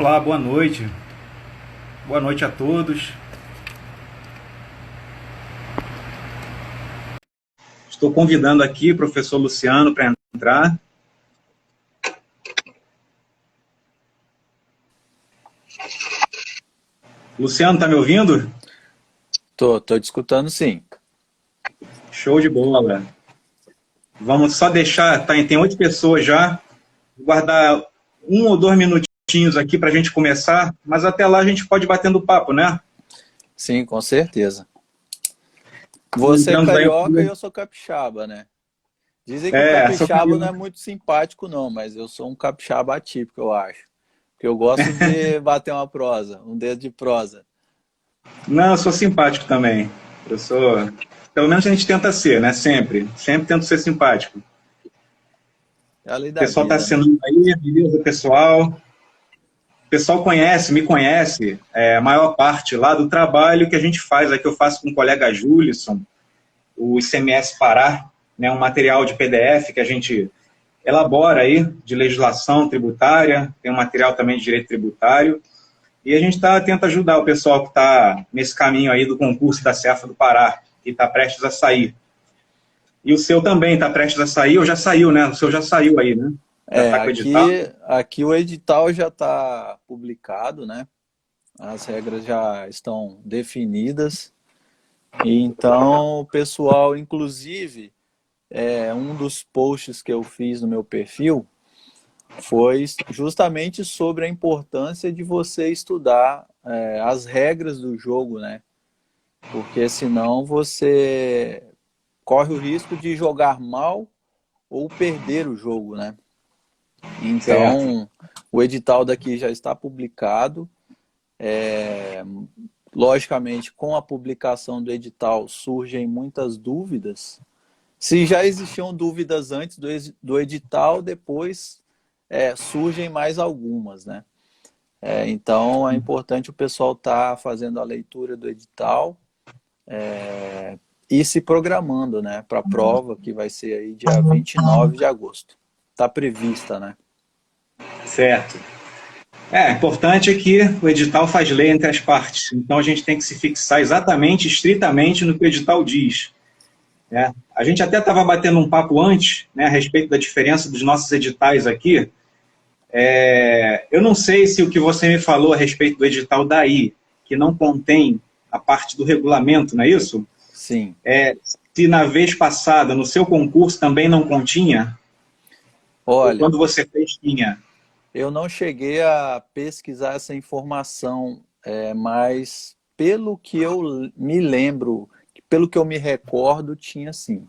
Olá, boa noite. Boa noite a todos. Estou convidando aqui o professor Luciano para entrar. Luciano, está me ouvindo? Tô te escutando sim. Show de bola. Vamos só deixar, tem 8 pessoas já, guardar 1 ou 2 minutinhos aqui para a gente começar, mas até lá a gente pode ir batendo papo, né? Sim, com certeza. Você é Entramos aí. carioca e eu sou capixaba, né? Dizem que o Sou capixaba não é carioca. muito simpático não, mas eu sou um capixaba atípico, eu acho. Porque eu gosto de bater uma prosa, um dedo de prosa. Não, eu sou simpático também. Eu sou. Pelo menos a gente tenta ser, né? Sempre. Sempre tento ser simpático. É a lei O da pessoal está vida, né? assinando aí, beleza, pessoal? O pessoal conhece, me conhece, a maior parte lá do trabalho que a gente faz, aqui eu faço com o colega Julisson, o ICMS Pará, né, um material de PDF que a gente elabora aí, de legislação tributária, tem um material também de direito tributário, e a gente tenta ajudar o pessoal que está nesse caminho aí do concurso da Cefa do Pará, que está prestes a sair. E o seu também está prestes a sair, ou já saiu, né? O seu já saiu aí, né? Já está com o edital? Aqui o edital já está publicado, né? As regras já estão definidas. E então, o pessoal, inclusive, um dos posts que eu fiz no meu perfil foi justamente sobre a importância de você estudar as regras do jogo, né? Porque senão você corre o risco de jogar mal ou perder o jogo, né? Certo. Então, o edital daqui já está publicado. Logicamente, com a publicação do edital surgem muitas dúvidas. Se já existiam dúvidas antes do edital, depois surgem mais algumas, né? Então, é importante o pessoal estar fazendo a leitura do edital e se programando, né, para a prova, que vai ser aí dia 29 de agosto. Está prevista, né? Certo. Importante é que o edital faz lei entre as partes, então a gente tem que se fixar exatamente, estritamente no que o edital diz. Né? A gente até estava batendo um papo antes, né, a respeito da diferença dos nossos editais aqui. Eu não sei se o que você me falou a respeito do edital daí, que não contém a parte do regulamento, não é isso? Sim. Se na vez passada, no seu concurso, também não continha, ou Olha, quando você fez, tinha. eu não cheguei a pesquisar essa informação, mas pelo que eu me lembro, pelo que eu me recordo, tinha sim.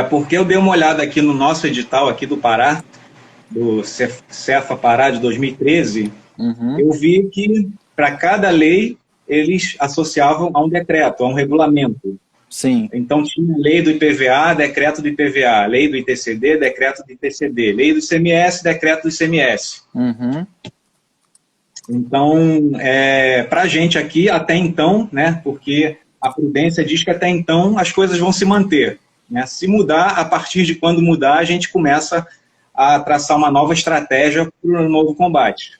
Porque eu dei uma olhada aqui no nosso edital aqui do Pará, do Cefa Pará de 2013, Uhum. eu vi que para cada lei eles associavam a um decreto, a um regulamento. Sim. Então tinha lei do IPVA, decreto do IPVA, lei do ITCD, decreto do ITCD, lei do ICMS, decreto do ICMS. Uhum. Então, para a gente aqui, até então, né, porque a prudência diz que até então as coisas vão se manter. Né? Se mudar, a partir de quando mudar, a gente começa a traçar uma nova estratégia para o novo combate.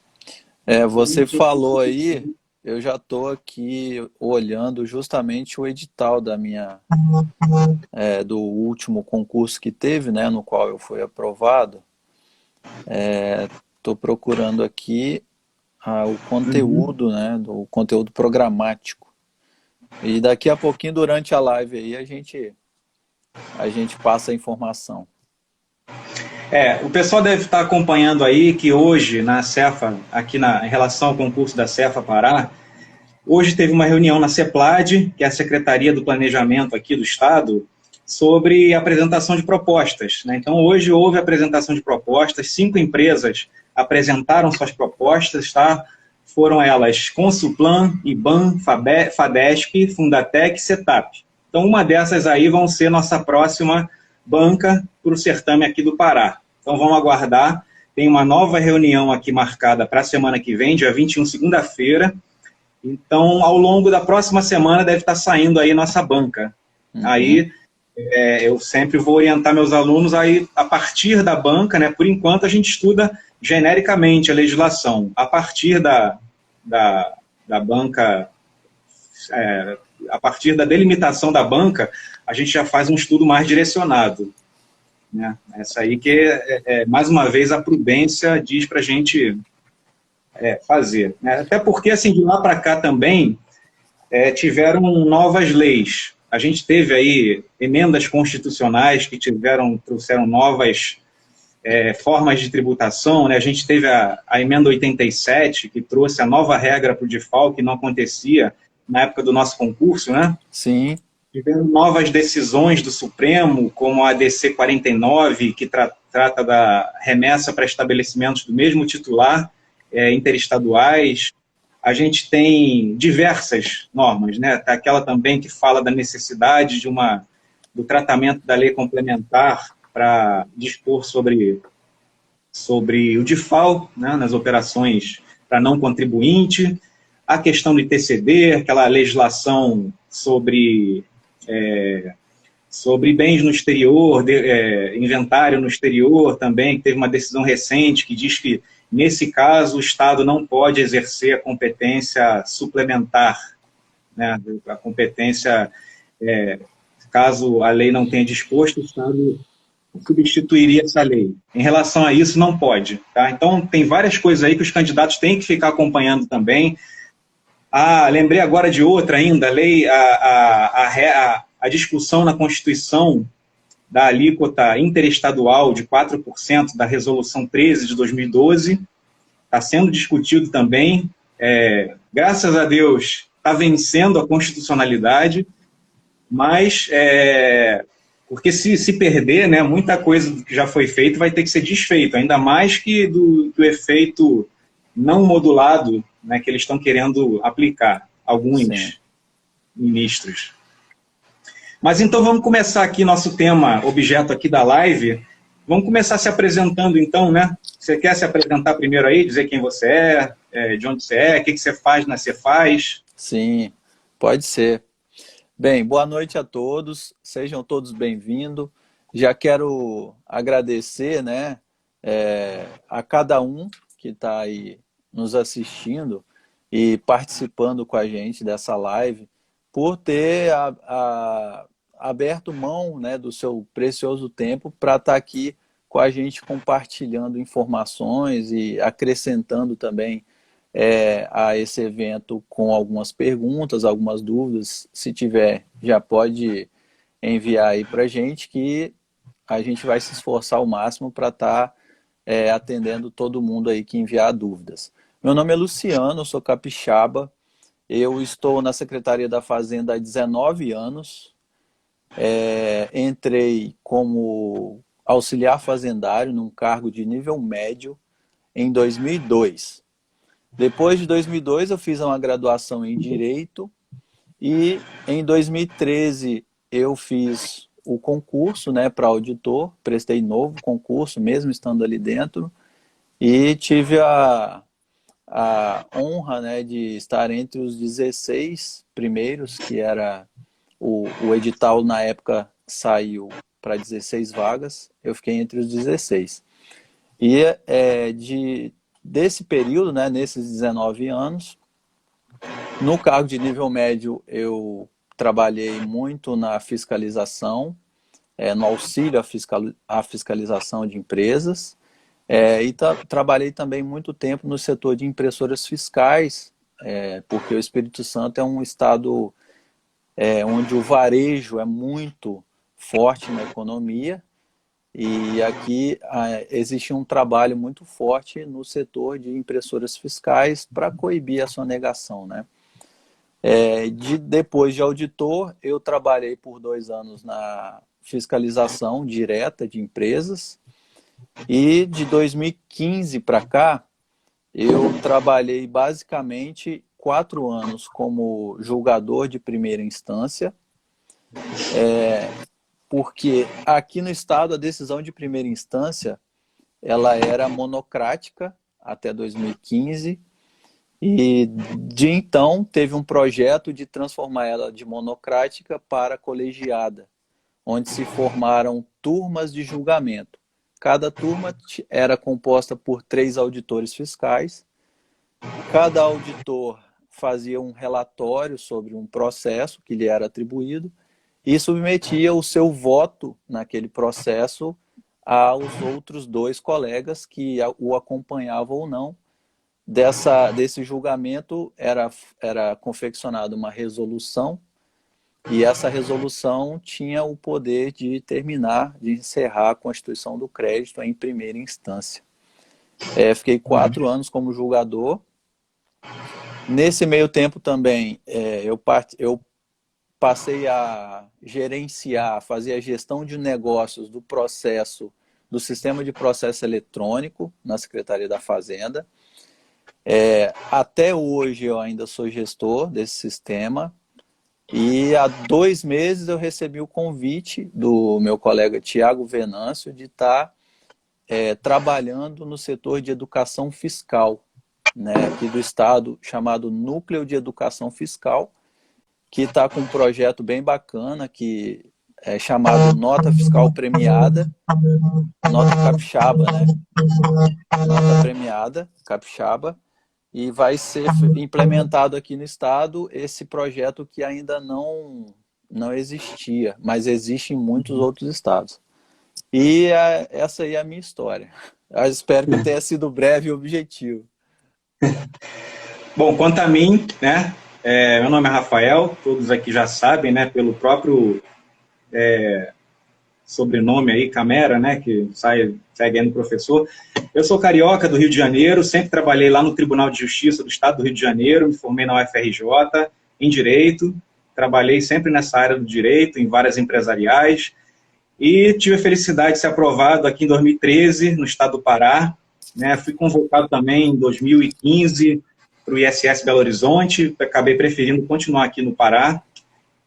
Você falou aí, eu já estou aqui olhando justamente o edital do último concurso que teve, né, no qual eu fui aprovado. Estou procurando aqui o conteúdo, né, do conteúdo programático. E daqui a pouquinho, durante a live aí, a gente passa a informação. O pessoal deve estar acompanhando aí que hoje na Cefa, aqui em relação ao concurso da Cefa Pará, hoje teve uma reunião na CEPLAD, que é a Secretaria do Planejamento aqui do Estado, sobre apresentação de propostas. Né? Então, hoje houve apresentação de propostas, 5 empresas apresentaram suas propostas, tá? Foram elas Consulplan, IBAN, FADESP, Fundatec e CETAP. Então, uma dessas aí vão ser nossa próxima banca para o certame aqui do Pará. Então, vamos aguardar. Tem uma nova reunião aqui marcada para a semana que vem, dia 21, segunda-feira. Então, ao longo da próxima semana deve estar saindo aí nossa banca. Uhum. Aí, eu sempre vou orientar meus alunos aí, a partir da banca, né? Por enquanto, a gente estuda genericamente a legislação. A partir da, da banca, a partir da delimitação da banca, a gente já faz um estudo mais direcionado, né? Essa aí que, mais uma vez, a prudência diz para a gente fazer, né? Até porque, assim, de lá para cá também, tiveram novas leis. A gente teve aí emendas constitucionais que trouxeram novas formas de tributação, né? A gente teve a emenda 87, que trouxe a nova regra para o default, que não acontecia na época do nosso concurso, né? Sim. Tivemos novas decisões do Supremo, como a DC 49, que trata da remessa para estabelecimentos do mesmo titular, interestaduais. A gente tem diversas normas, né? Tá aquela também que fala da necessidade do tratamento da lei complementar para dispor sobre o default, né, nas operações para não contribuinte, a questão do ITCD, aquela legislação sobre bens no exterior, inventário no exterior também, que teve uma decisão recente que diz que, nesse caso, o Estado não pode exercer a competência suplementar, né, a competência, caso a lei não tenha disposto, o Estado substituiria essa lei. Em relação a isso, não pode. Tá? Então, tem várias coisas aí que os candidatos têm que ficar acompanhando também. Lembrei agora de outra ainda, a discussão na Constituição da alíquota interestadual de 4% da Resolução 13 de 2012, está sendo discutido também. Graças a Deus, está vencendo a constitucionalidade, mas porque se perder, né, muita coisa que já foi feita vai ter que ser desfeito, ainda mais que do efeito não modulado, né, que eles estão querendo aplicar, alguns Sim. ministros. Mas então vamos começar aqui nosso tema, objeto aqui da live. Vamos começar se apresentando então, né? Você quer se apresentar primeiro aí, dizer quem você de onde você o que você faz na Cefaz? Sim, pode ser. Bem, boa noite a todos, sejam todos bem-vindos. Já quero agradecer, né, a cada um que está aí nos assistindo e participando com a gente dessa live, por ter aberto mão, né, do seu precioso tempo para estar aqui com a gente compartilhando informações e acrescentando também a esse evento com algumas perguntas, algumas dúvidas. Se tiver, já pode enviar aí para a gente, que a gente vai se esforçar ao máximo para estar atendendo todo mundo aí que enviar dúvidas. Meu nome é Luciano, sou capixaba, eu estou na Secretaria da Fazenda há 19 anos, entrei como auxiliar fazendário num cargo de nível médio em 2002. Depois de 2002, eu fiz uma graduação em Direito e em 2013 eu fiz o concurso, né, para auditor, prestei novo concurso, mesmo estando ali dentro, e tive a honra, né, de estar entre os 16 primeiros, que era o edital na época saiu para 16 vagas, eu fiquei entre os 16. E desse período, né, nesses 19 anos, no cargo de nível médio, eu trabalhei muito na fiscalização, no auxílio à fiscalização de empresas, e trabalhei também muito tempo no setor de impressoras fiscais, porque o Espírito Santo é um estado onde o varejo é muito forte na economia, e aqui existe um trabalho muito forte no setor de impressoras fiscais para coibir a sonegação, né? Depois de auditor, eu trabalhei por 2 anos na fiscalização direta de empresas, e de 2015 para cá, eu trabalhei basicamente 4 anos como julgador de primeira instância, porque aqui no estado a decisão de primeira instância ela era monocrática até 2015, e de então teve um projeto de transformar ela de monocrática para colegiada, onde se formaram turmas de julgamento. Cada turma era composta por 3 auditores fiscais. Cada auditor fazia um relatório sobre um processo que lhe era atribuído e submetia o seu voto naquele processo aos outros 2 colegas que o acompanhavam ou não. Desse julgamento era confeccionada uma resolução, e essa resolução tinha o poder de encerrar a constituição do crédito em primeira instância. Fiquei 4 anos como julgador. Nesse meio tempo também, eu passei a gerenciar, fazer a gestão de negócios do sistema de processo eletrônico na Secretaria da Fazenda. Até hoje eu ainda sou gestor desse sistema. E há 2 meses eu recebi o convite do meu colega Tiago Venâncio de estar trabalhando no setor de educação fiscal, né, aqui do Estado, chamado Núcleo de Educação Fiscal, que está com um projeto bem bacana, que é chamado Nota Fiscal Premiada, Nota Capixaba, né? Nota Premiada, Capixaba. E vai ser implementado aqui no Estado esse projeto que ainda não existia, mas existe em muitos outros estados. E essa aí é a minha história. Eu espero que tenha sido breve e objetivo. Bom, quanto a mim, né, meu nome é Rafael, todos aqui já sabem, né, pelo próprio sobrenome aí, Camera, né, que segue aí no professor. Eu sou carioca do Rio de Janeiro, sempre trabalhei lá no Tribunal de Justiça do Estado do Rio de Janeiro, me formei na UFRJ em Direito, trabalhei sempre nessa área do Direito, em várias empresariais, e tive a felicidade de ser aprovado aqui em 2013, no Estado do Pará, né, fui convocado também em 2015 para o ISS Belo Horizonte, acabei preferindo continuar aqui no Pará,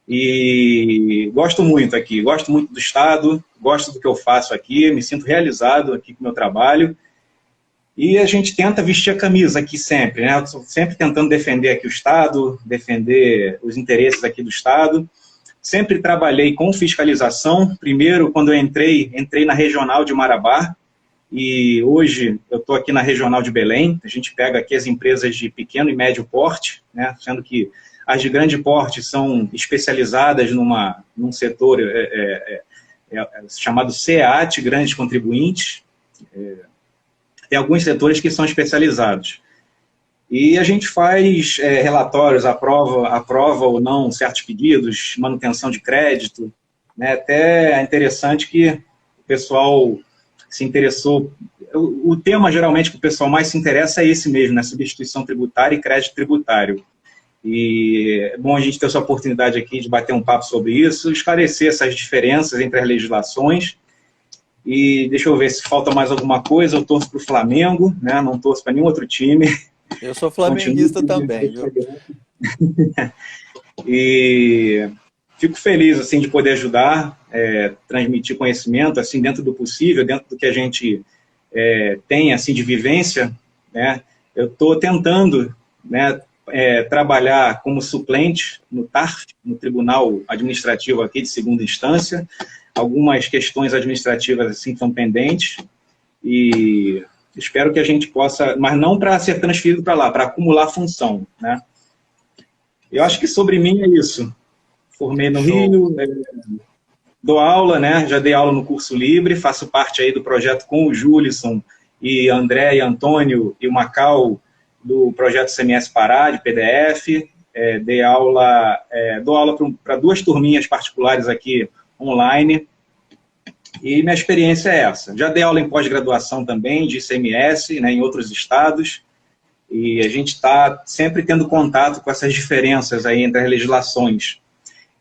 e gosto muito aqui, gosto muito do Estado, gosto do que eu faço aqui, me sinto realizado aqui com o meu trabalho, e a gente tenta vestir a camisa aqui sempre, né? Eu sempre tentando defender aqui o Estado, defender os interesses aqui do Estado. Sempre trabalhei com fiscalização. Primeiro, quando eu entrei na Regional de Marabá, e hoje eu estou aqui na Regional de Belém. A gente pega aqui as empresas de pequeno e médio porte, né? Sendo que as de grande porte são especializadas num setor chamado CEAT, grandes contribuintes. Tem alguns setores que são especializados. E a gente faz relatórios, aprova ou não certos pedidos, manutenção de crédito, né? Até é interessante que o pessoal se interessou. O tema, geralmente, que o pessoal mais se interessa é esse mesmo, né? Substituição tributária e crédito tributário. E é bom a gente ter essa oportunidade aqui de bater um papo sobre isso, esclarecer essas diferenças entre as legislações. E deixa eu ver se falta mais alguma coisa. Eu torço para o Flamengo, né? Não torço para nenhum outro time. Eu sou flamenguista também, viu? E fico feliz assim, de poder ajudar, transmitir conhecimento assim, dentro do possível, dentro do que a gente tem assim, de vivência, né? Eu estou tentando, né, trabalhar como suplente no TARF, no Tribunal Administrativo aqui de segunda instância. Algumas questões administrativas assim estão pendentes e espero que a gente possa, mas não para ser transferido para lá, para acumular função, né? Eu acho que sobre mim é isso. Formei no Rio, dou aula, né? Já dei aula no curso livre, faço parte aí do projeto com o Júlison e André e Antônio e o Macau do projeto CMS Pará, de PDF. Dou aula para 2 turminhas particulares aqui online. E minha experiência é essa. Já dei aula em pós-graduação também, de ICMS, né, em outros estados, e a gente está sempre tendo contato com essas diferenças aí entre as legislações.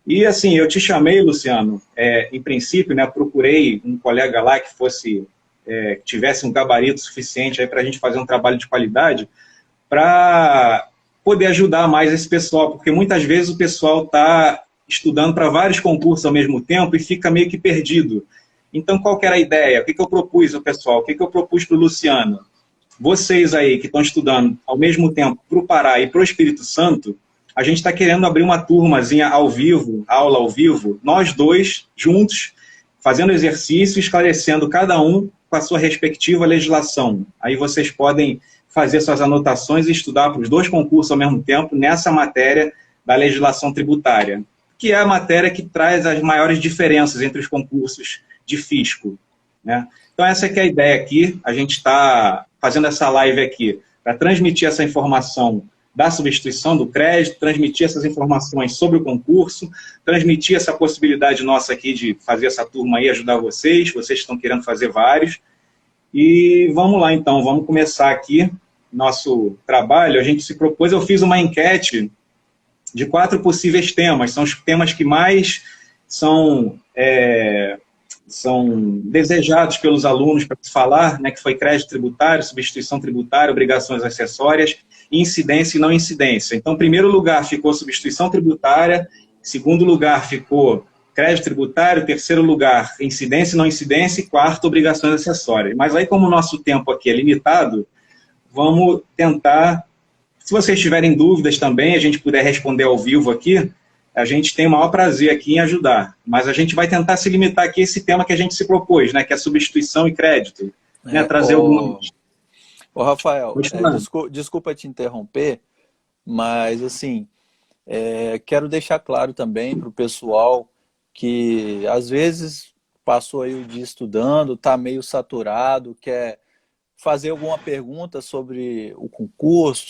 E assim, eu te chamei, Luciano, em princípio, né, procurei um colega lá que que tivesse um gabarito suficiente para a gente fazer um trabalho de qualidade, para poder ajudar mais esse pessoal, porque muitas vezes o pessoal está estudando para vários concursos ao mesmo tempo e fica meio que perdido. Então, qual que era a ideia? O que eu propus ao pessoal? O que eu propus para o Luciano? Vocês aí que estão estudando ao mesmo tempo para o Pará e para o Espírito Santo, a gente está querendo abrir uma turmazinha ao vivo, aula ao vivo, nós dois juntos, fazendo exercício, esclarecendo cada um com a sua respectiva legislação. Aí vocês podem fazer suas anotações e estudar para os dois concursos ao mesmo tempo nessa matéria da legislação tributária, que é a matéria que traz as maiores diferenças entre os concursos de fisco, né? Então essa que é a ideia aqui, a gente está fazendo essa live aqui para transmitir essa informação da substituição do crédito, transmitir essas informações sobre o concurso, transmitir essa possibilidade nossa aqui de fazer essa turma aí, ajudar vocês estão querendo fazer vários. E vamos lá então, vamos começar aqui nosso trabalho. A gente se propôs, eu fiz uma enquete de 4 possíveis temas, são os temas que mais são desejados pelos alunos para se falar, né, que foi crédito tributário, substituição tributária, obrigações acessórias, incidência e não incidência. Então, em primeiro lugar ficou substituição tributária, em segundo lugar ficou crédito tributário, terceiro lugar incidência e não incidência e quarto obrigações acessórias. Mas aí, como o nosso tempo aqui é limitado, vamos tentar, se vocês tiverem dúvidas também, a gente puder responder ao vivo aqui, a gente tem o maior prazer aqui em ajudar, mas a gente vai tentar se limitar aqui a esse tema que a gente se propôs, né, que é substituição e crédito, né, trazer algumas... Ô, Rafael, desculpa te interromper, mas, assim, quero deixar claro também para o pessoal que, às vezes, passou aí o dia estudando, está meio saturado, quer fazer alguma pergunta sobre o concurso,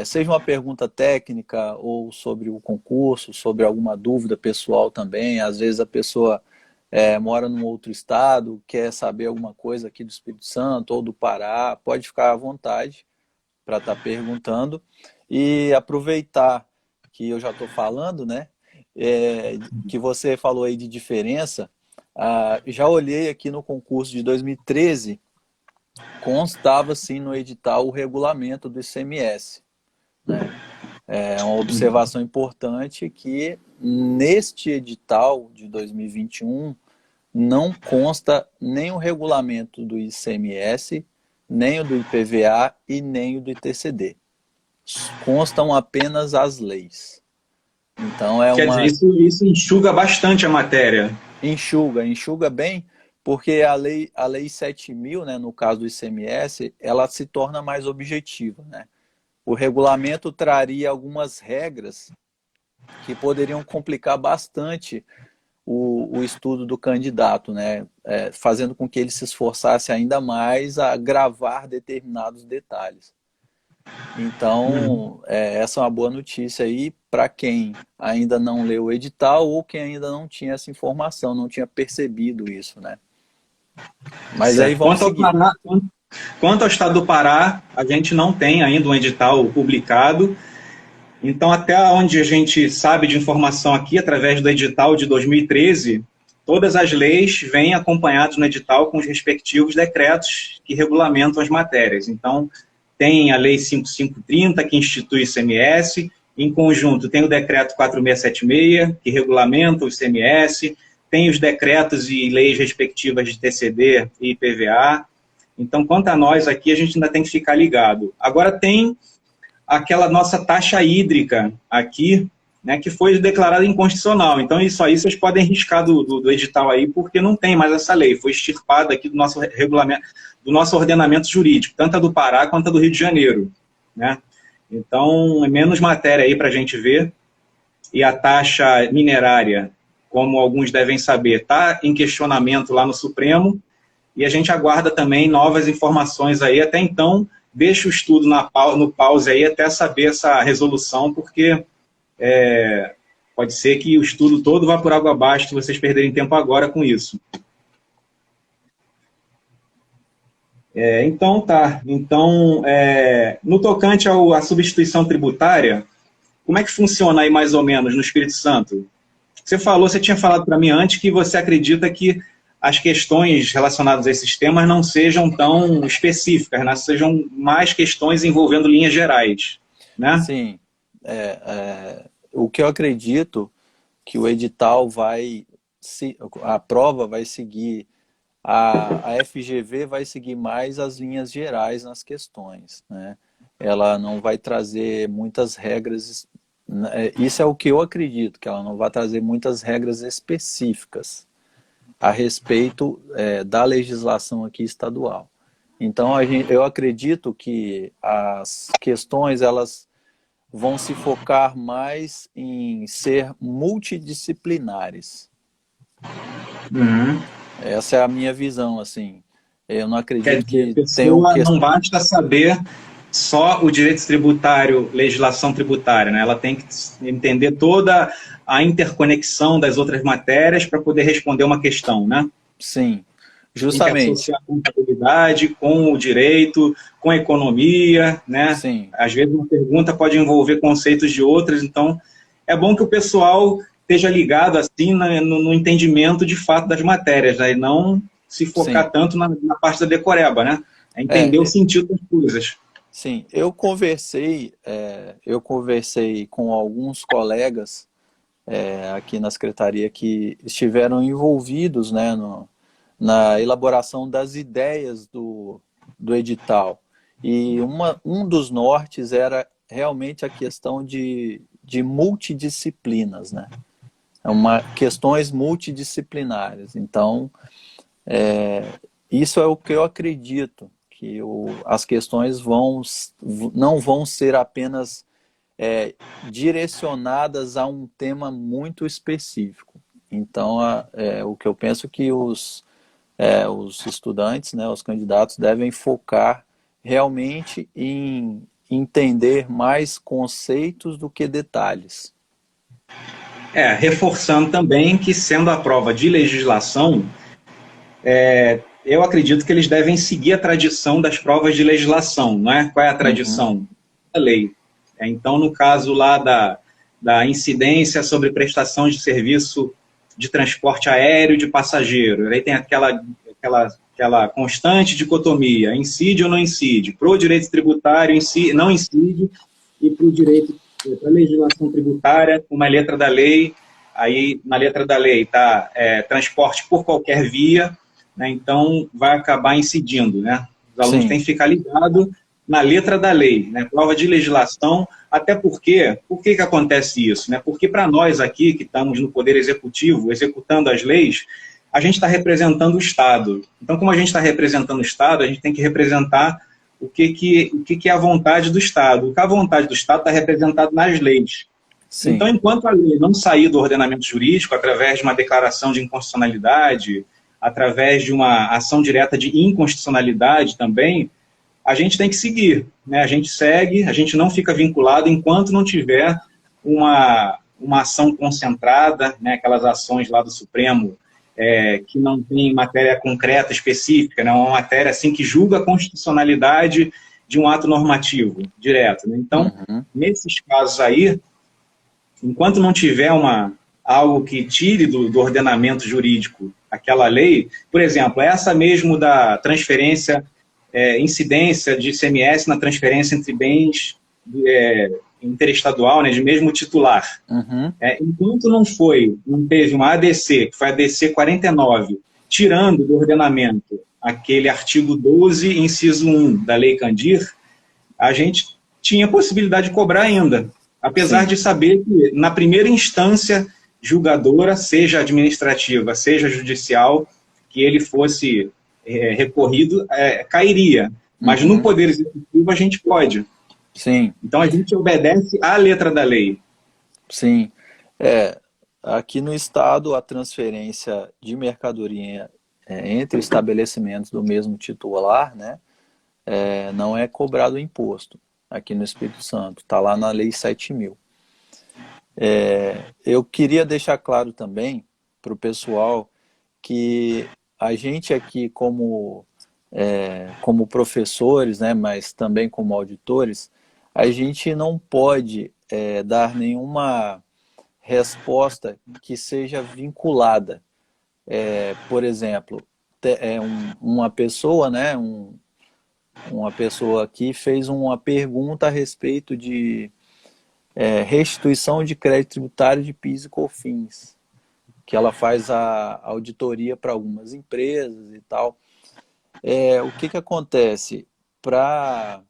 seja uma pergunta técnica ou sobre o concurso, sobre alguma dúvida pessoal também. Às vezes a pessoa mora num outro estado, quer saber alguma coisa aqui do Espírito Santo ou do Pará, pode ficar à vontade para estar perguntando. E aproveitar que eu já estou falando, né, que você falou aí de diferença, já olhei aqui no concurso de 2013, constava sim no edital o regulamento do ICMS, né? É uma observação importante que neste edital de 2021 não consta nem o regulamento do ICMS, nem o do IPVA e nem o do ITCD. Constam apenas as leis. Então Quer dizer, isso enxuga bastante a matéria. Enxuga bem, porque a lei 7.000, né, no caso do ICMS, ela se torna mais objetiva, né? O regulamento traria algumas regras que poderiam complicar bastante o estudo do candidato, né? Fazendo com que ele se esforçasse ainda mais a gravar determinados detalhes. Então, essa é uma boa notícia aí para quem ainda não leu o edital ou quem ainda não tinha essa informação, não tinha percebido isso, né? Mas certo. Aí vamos seguir. Quanto ao estado do Pará, a gente não tem ainda um edital publicado. Então, até onde a gente sabe de informação aqui, através do edital de 2013, todas as leis vêm acompanhadas no edital com os respectivos decretos que regulamentam as matérias. Então, tem a Lei 5530, que institui o ICMS, em conjunto tem o Decreto 4676, que regulamenta o ICMS, tem os decretos e leis respectivas de TCD e IPVA. Então, quanto a nós aqui, a gente ainda tem que ficar ligado. Agora tem aquela nossa taxa hídrica aqui, né, que foi declarada inconstitucional. Então, isso aí vocês podem riscar do edital aí, porque não tem mais essa lei. Foi extirpada aqui do nosso regulamento, do nosso ordenamento jurídico, tanto a do Pará quanto a do Rio de Janeiro, né? Então, é menos matéria aí para a gente ver. E a taxa minerária, como alguns devem saber, está em questionamento lá no Supremo, e a gente aguarda também novas informações aí. Até então, deixa o estudo no pause aí até saber essa resolução, porque pode ser que o estudo todo vá por água abaixo se vocês perderem tempo agora com isso. Então, tá. Então, no tocante à substituição tributária, como é que funciona aí mais ou menos no Espírito Santo? Você tinha falado para mim antes que você acredita que as questões relacionadas a esses temas não sejam tão específicas, né? Sejam mais questões envolvendo linhas gerais, né? Sim. O que eu acredito que o edital a prova vai seguir, a FGV vai seguir mais as linhas gerais nas questões, né? ela não vai trazer muitas regras, isso é o que eu acredito, que ela não vai trazer muitas regras específicas a respeito da legislação aqui estadual. Então, eu acredito que as questões, elas vão se focar mais em ser multidisciplinares. Uhum. Essa é a minha visão, assim. Eu não Quer acredito dizer, a que tenham pessoa não basta saber só o direito tributário, legislação tributária, né? Ela tem que entender toda a interconexão das outras matérias para poder responder uma questão, né? Sim, Tem que justamente. associar a contabilidade com o direito, com a economia, né? Sim, Às vezes uma pergunta pode envolver conceitos de outras, então é bom que o pessoal esteja ligado assim no entendimento de fato das matérias, né? E não se sim. focar tanto na parte da decoreba, né? É entender o É, sentido das coisas. sim, eu conversei com alguns colegas aqui na secretaria que estiveram envolvidos, né, na elaboração das ideias do edital. E um dos nortes era realmente a questão de multidisciplinas, né? Questões multidisciplinares. Então, isso é o que eu acredito, que as questões não vão ser apenas direcionadas a um tema muito específico. Então, o que eu penso que os estudantes, né, os candidatos, devem focar realmente em entender mais conceitos do que detalhes. Reforçando também que, sendo a prova de legislação, eu acredito que eles devem seguir a tradição das provas de legislação, não é? Qual é a Uhum, tradição? A lei. Então, no caso lá da incidência sobre prestação de serviço de transporte aéreo de passageiro, aí tem aquela constante dicotomia, incide ou não incide? Para o direito tributário, não incide, e para o direito, para a legislação tributária, uma letra da lei, aí na letra da lei está transporte por qualquer via, né, então vai acabar incidindo, né? Os alunos têm sim, que ficar ligados na letra da lei, né? Prova de legislação, até porque, por que acontece isso? Né? Porque para nós aqui, que estamos no Poder Executivo, executando as leis, a gente está representando o Estado. Então, como a gente está representando o Estado, a gente tem que representar o que é a vontade do Estado. O que a vontade do Estado está representado nas leis. Então, sim, enquanto a lei não sair do ordenamento jurídico, através de uma declaração de inconstitucionalidade, através de uma ação direta de inconstitucionalidade também, a gente tem que seguir. Né? A gente segue, a gente não fica vinculado enquanto não tiver uma ação concentrada, né? Aquelas ações lá do Supremo que não tem matéria concreta, específica, né? Uma matéria assim que julga a constitucionalidade de um ato normativo direto. Né? Então, uhum, nesses casos aí, enquanto não tiver algo que tire do ordenamento jurídico aquela lei, por exemplo, essa mesmo da transferência, incidência de ICMS na transferência entre bens interestadual, né, de mesmo titular. uhum, Enquanto não teve uma ADC, que foi a ADC 49, tirando do ordenamento aquele artigo 12, inciso 1 da Lei Candir, a gente tinha possibilidade de cobrar ainda, apesar sim, de saber que na primeira instância julgadora, seja administrativa, seja judicial, que ele fosse recorrido, cairia. Mas no uhum, Poder Executivo a gente pode. sim, Então a gente obedece à letra da lei. sim. Aqui no estado, a transferência de mercadoria entre estabelecimentos do mesmo titular, né, não é cobrado imposto aqui no Espírito Santo. Está lá na Lei 7.000. Eu queria deixar claro também para o pessoal que a gente aqui, como professores, né, mas também como auditores, a gente não pode dar nenhuma resposta que seja vinculada. Por exemplo, uma pessoa, né, uma pessoa aqui fez uma pergunta a respeito de restituição de crédito tributário de PIS e COFINS, que ela faz a auditoria para algumas empresas e tal. O que acontece? Para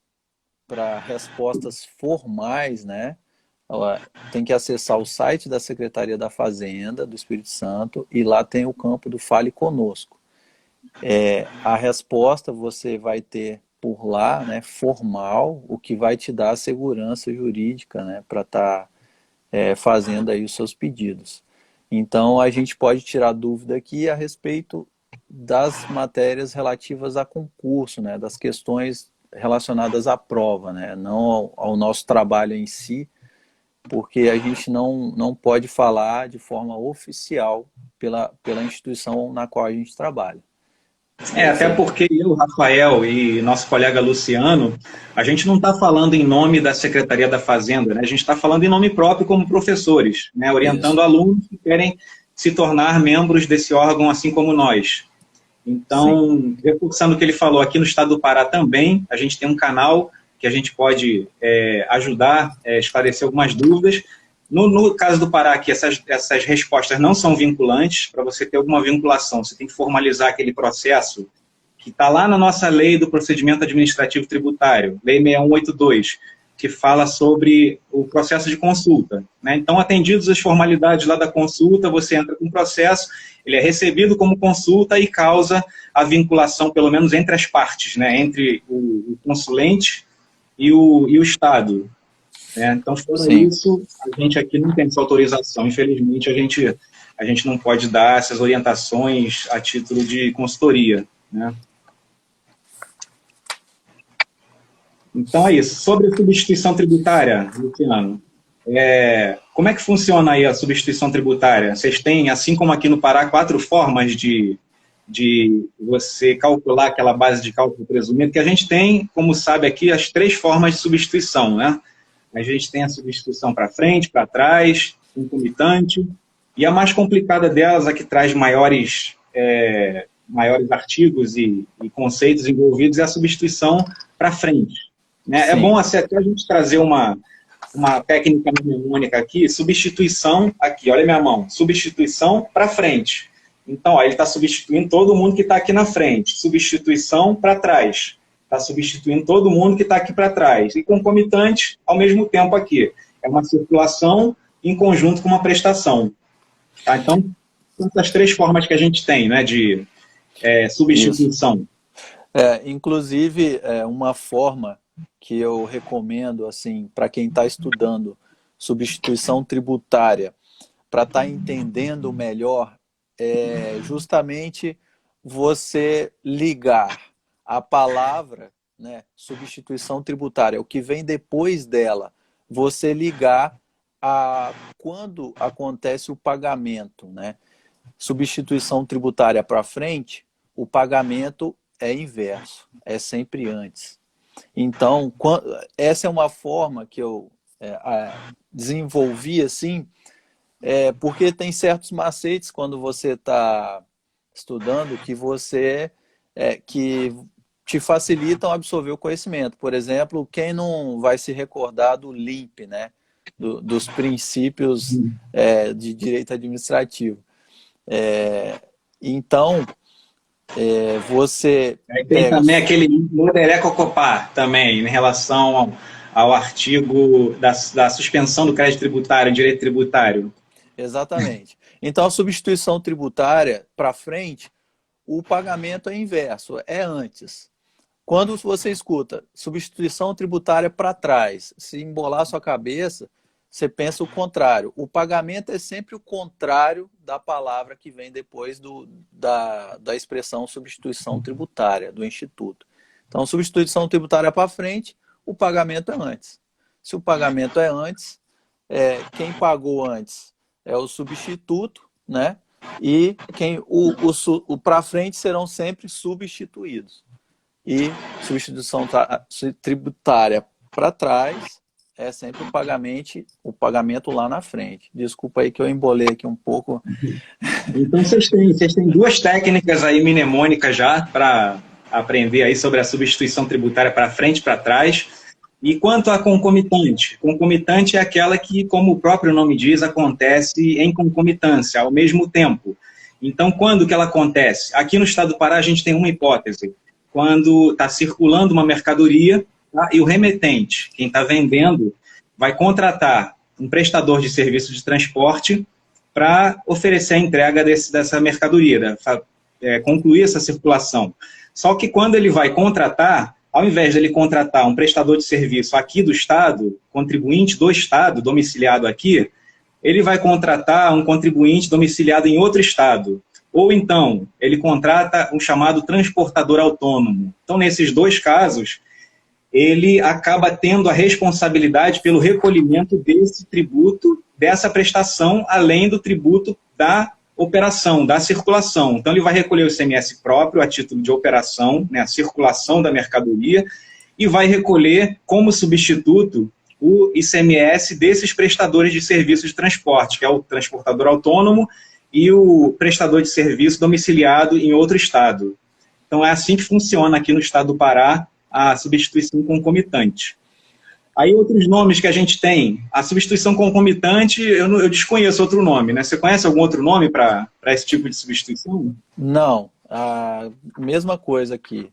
para respostas formais, né? Tem que acessar o site da Secretaria da Fazenda do Espírito Santo e lá tem o campo do Fale Conosco. A resposta você vai ter por lá, né, formal, o que vai te dar a segurança jurídica, né, para estar fazendo aí os seus pedidos. Então, a gente pode tirar dúvida aqui a respeito das matérias relativas a concurso, né, das questões relacionadas à prova, né, não ao nosso trabalho em si, porque a gente não pode falar de forma oficial pela instituição na qual a gente trabalha. Até porque eu, Rafael e nosso colega Luciano, a gente não está falando em nome da Secretaria da Fazenda, né? A gente está falando em nome próprio como professores, né? Orientando alunos que querem se tornar membros desse órgão, assim como nós. Então, reforçando o que ele falou, aqui no estado do Pará também, a gente tem um canal que a gente pode ajudar, esclarecer algumas dúvidas. No caso do Pará aqui, essas respostas não são vinculantes. Para você ter alguma vinculação, você tem que formalizar aquele processo que está lá na nossa lei do procedimento administrativo tributário, lei 6182, que fala sobre o processo de consulta, né? Então, atendidos as formalidades lá da consulta, você entra com o processo, ele é recebido como consulta e causa a vinculação, pelo menos entre as partes, né? Entre o consulente e o Estado. Então, fora isso, a gente aqui não tem essa autorização. Infelizmente, a gente não pode dar essas orientações a título de consultoria, né? Então, é isso. Sobre a substituição tributária, Luciano, como é que funciona aí a substituição tributária? Vocês têm, assim como aqui no Pará, 4 formas de você calcular aquela base de cálculo presumido, que a gente tem, como sabe aqui, as 3 formas de substituição, né? A gente tem a substituição para frente, para trás, concomitante, e a mais complicada delas, a que traz maiores artigos e conceitos envolvidos, é a substituição para frente, né? É bom assim, até a gente trazer uma técnica mnemônica aqui, substituição, aqui, olha minha mão, substituição para frente. Então, ó, ele está substituindo todo mundo que está aqui na frente, substituição para trás. Está substituindo todo mundo que está aqui para trás. E concomitante, ao mesmo tempo aqui. É uma circulação em conjunto com uma prestação. Tá? Então, são essas 3 formas que a gente tem, né, de substituição. Inclusive, uma forma que eu recomendo assim, para quem está estudando substituição tributária, para estar entendendo melhor, é justamente você ligar a palavra, né, substituição tributária, o que vem depois dela, você ligar a quando acontece o pagamento, né? Substituição tributária para frente, o pagamento é inverso, é sempre antes. Então, essa é uma forma que eu desenvolvi assim, porque tem certos macetes quando você está estudando que te facilitam absorver o conhecimento. Por exemplo, quem não vai se recordar do LIMP, né? Dos princípios de direito administrativo. Então, você... tem também aquele Moderecocopá também, em relação ao artigo da suspensão do crédito tributário, direito tributário. Exatamente. Então, a substituição tributária para frente, o pagamento é inverso, é antes. Quando você escuta substituição tributária para trás, se embolar a sua cabeça, você pensa o contrário. O pagamento é sempre o contrário da palavra que vem depois da expressão substituição tributária do Instituto. Então, substituição tributária para frente, o pagamento é antes. Se o pagamento é antes, quem pagou antes é o substituto, né? E o para frente serão sempre substituídos. E substituição tributária para trás é sempre o pagamento lá na frente. Desculpa aí que eu embolei aqui um pouco. Então vocês têm 2 técnicas aí mnemônicas já para aprender aí sobre a substituição tributária para frente e para trás. E quanto a concomitante? Concomitante é aquela que, como o próprio nome diz, acontece em concomitância, ao mesmo tempo. Então, quando que ela acontece? Aqui no estado do Pará a gente tem uma hipótese. Quando está circulando uma mercadoria, tá? E o remetente, quem está vendendo, vai contratar um prestador de serviço de transporte para oferecer a entrega dessa mercadoria, concluir essa circulação. Só que quando ele vai contratar, ao invés de ele contratar um prestador de serviço aqui do Estado, contribuinte do Estado, domiciliado aqui, ele vai contratar um contribuinte domiciliado em outro Estado. Ou então, ele contrata um chamado transportador autônomo. Então, nesses dois casos, ele acaba tendo a responsabilidade pelo recolhimento desse tributo, dessa prestação, além do tributo da operação, da circulação. Então, ele vai recolher o ICMS próprio a título de operação, né, a circulação da mercadoria, e vai recolher como substituto o ICMS desses prestadores de serviços de transporte, que é o transportador autônomo e o prestador de serviço domiciliado em outro estado. Então, é assim que funciona aqui no estado do Pará a substituição concomitante. Aí, outros nomes que a gente tem. A substituição concomitante, eu desconheço outro nome, né? Você conhece algum outro nome para esse tipo de substituição? Não, a mesma coisa aqui.